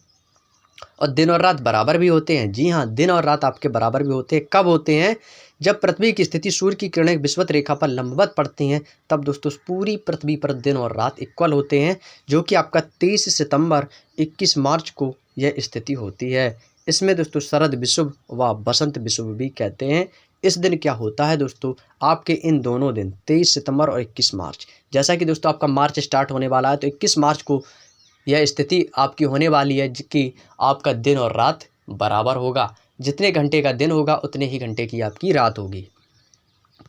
और दिन और रात बराबर भी होते हैं। जी हाँ, दिन और रात आपके बराबर भी होते हैं। कब होते हैं, जब पृथ्वी की स्थिति सूर्य की किरणें विषुवत रेखा पर लंबवत पड़ती हैं, तब दोस्तों पूरी पृथ्वी पर दिन और रात इक्वल होते हैं, जो कि आपका 23 सितंबर 21 मार्च को यह स्थिति होती है। इसमें दोस्तों शरद विषुव व बसंत विषुव भी कहते हैं। इस दिन क्या होता है दोस्तों, आपके इन दोनों दिन 23 सितंबर और 21 मार्च, जैसा कि दोस्तों आपका मार्च स्टार्ट होने वाला है, तो 21 मार्च को यह स्थिति आपकी होने वाली है कि आपका दिन और रात बराबर होगा। जितने घंटे का दिन होगा उतने ही घंटे की आपकी रात होगी।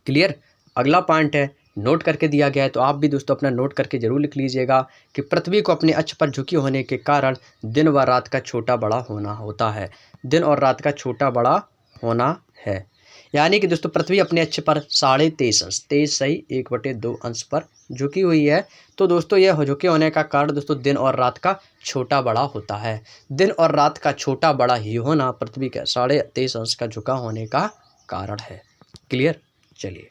क्लियर। अगला पॉइंट है, नोट करके दिया गया है, तो आप भी दोस्तों अपना नोट करके जरूर लिख लीजिएगा कि पृथ्वी को अपने अक्ष पर झुकी होने के कारण दिन व रात का छोटा बड़ा होना होता है। दिन और रात का छोटा बड़ा होना है, यानी कि दोस्तों पृथ्वी अपने अक्ष पर 23.5 अंश, 23 सही 1/2 अंश पर झुकी हुई है। तो दोस्तों यह झुके होने का कारण दोस्तों दिन और रात का छोटा बड़ा होता है। दिन और रात का छोटा बड़ा ही होना पृथ्वी का 23.5 अंश का झुका होने का कारण है। क्लियर। चलिए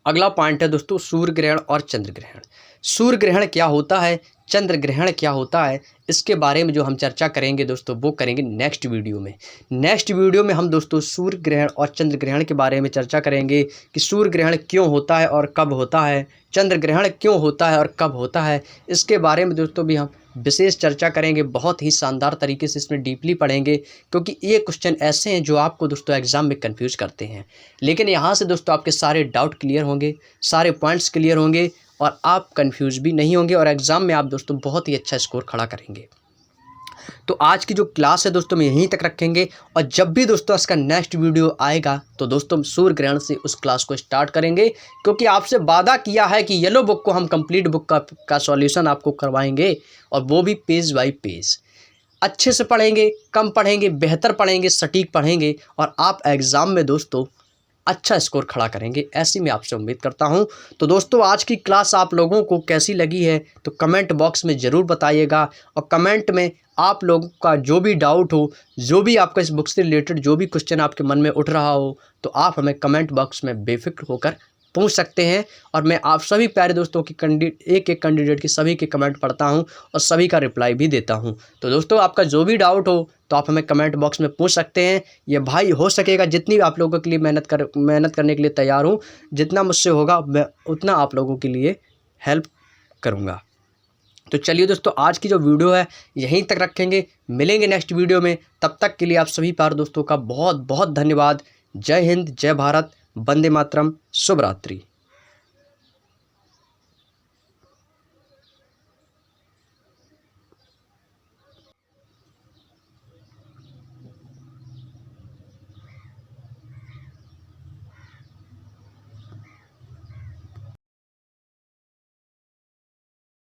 अगला पॉइंट है दोस्तों सूर्य ग्रहण और चंद्र ग्रहण। सूर्य ग्रहण क्या होता है, चंद्र ग्रहण क्या होता है, इसके बारे में जो हम चर्चा करेंगे दोस्तों वो करेंगे नेक्स्ट वीडियो में। नेक्स्ट वीडियो में हम दोस्तों सूर्य ग्रहण और चंद्र ग्रहण के बारे में चर्चा करेंगे कि सूर्य ग्रहण क्यों होता है और कब होता है, चंद्र ग्रहण क्यों होता है और कब होता है। इसके बारे में दोस्तों भी हम विशेष चर्चा करेंगे, बहुत ही शानदार तरीके से इसमें डीपली पढ़ेंगे, क्योंकि ये क्वेश्चन ऐसे हैं जो आपको दोस्तों एग्जाम में कंफ्यूज करते हैं। लेकिन यहाँ से दोस्तों आपके सारे डाउट क्लियर होंगे, सारे पॉइंट्स क्लियर होंगे और आप कंफ्यूज भी नहीं होंगे और एग्ज़ाम में आप दोस्तों बहुत ही अच्छा स्कोर खड़ा करेंगे। तो आज की जो क्लास है दोस्तों हम यहीं तक रखेंगे और जब भी दोस्तों इसका नेक्स्ट वीडियो आएगा तो दोस्तों हम सूर्य ग्रहण से उस क्लास को स्टार्ट करेंगे, क्योंकि आपसे वादा किया है कि येलो बुक को हम कंप्लीट बुक का सॉल्यूशन आपको करवाएंगे और वो भी पेज बाय पेज। अच्छे से पढ़ेंगे, कम पढ़ेंगे, बेहतर पढ़ेंगे, सटीक पढ़ेंगे और आप एग्ज़ाम में दोस्तों अच्छा स्कोर खड़ा करेंगे, ऐसी मैं आपसे उम्मीद करता हूं। तो दोस्तों आज की क्लास आप लोगों को कैसी लगी है तो कमेंट बॉक्स में ज़रूर बताइएगा, और कमेंट में आप लोगों का जो भी डाउट हो, जो भी आपका इस बुक से रिलेटेड जो भी क्वेश्चन आपके मन में उठ रहा हो, तो आप हमें कमेंट बॉक्स में बेफिक्र होकर पूछ सकते हैं। और मैं आप सभी प्यारे दोस्तों की एक एक कैंडिडेट की सभी के कमेंट पढ़ता हूं और सभी का रिप्लाई भी देता हूं। तो दोस्तों आपका जो भी डाउट हो तो आप हमें कमेंट बॉक्स में पूछ सकते हैं। ये भाई हो सकेगा जितनी आप लोगों के लिए मेहनत करने के लिए तैयार हूँ, जितना मुझसे होगा मैं उतना आप लोगों के लिए हेल्प करूँगा। तो चलिए दोस्तों आज की जो वीडियो है यहीं तक रखेंगे, मिलेंगे नेक्स्ट वीडियो में। तब तक के लिए आप सभी प्यारे दोस्तों का बहुत बहुत धन्यवाद। जय हिंद, जय भारत, वंदे मातरम, शुभ रात्रि।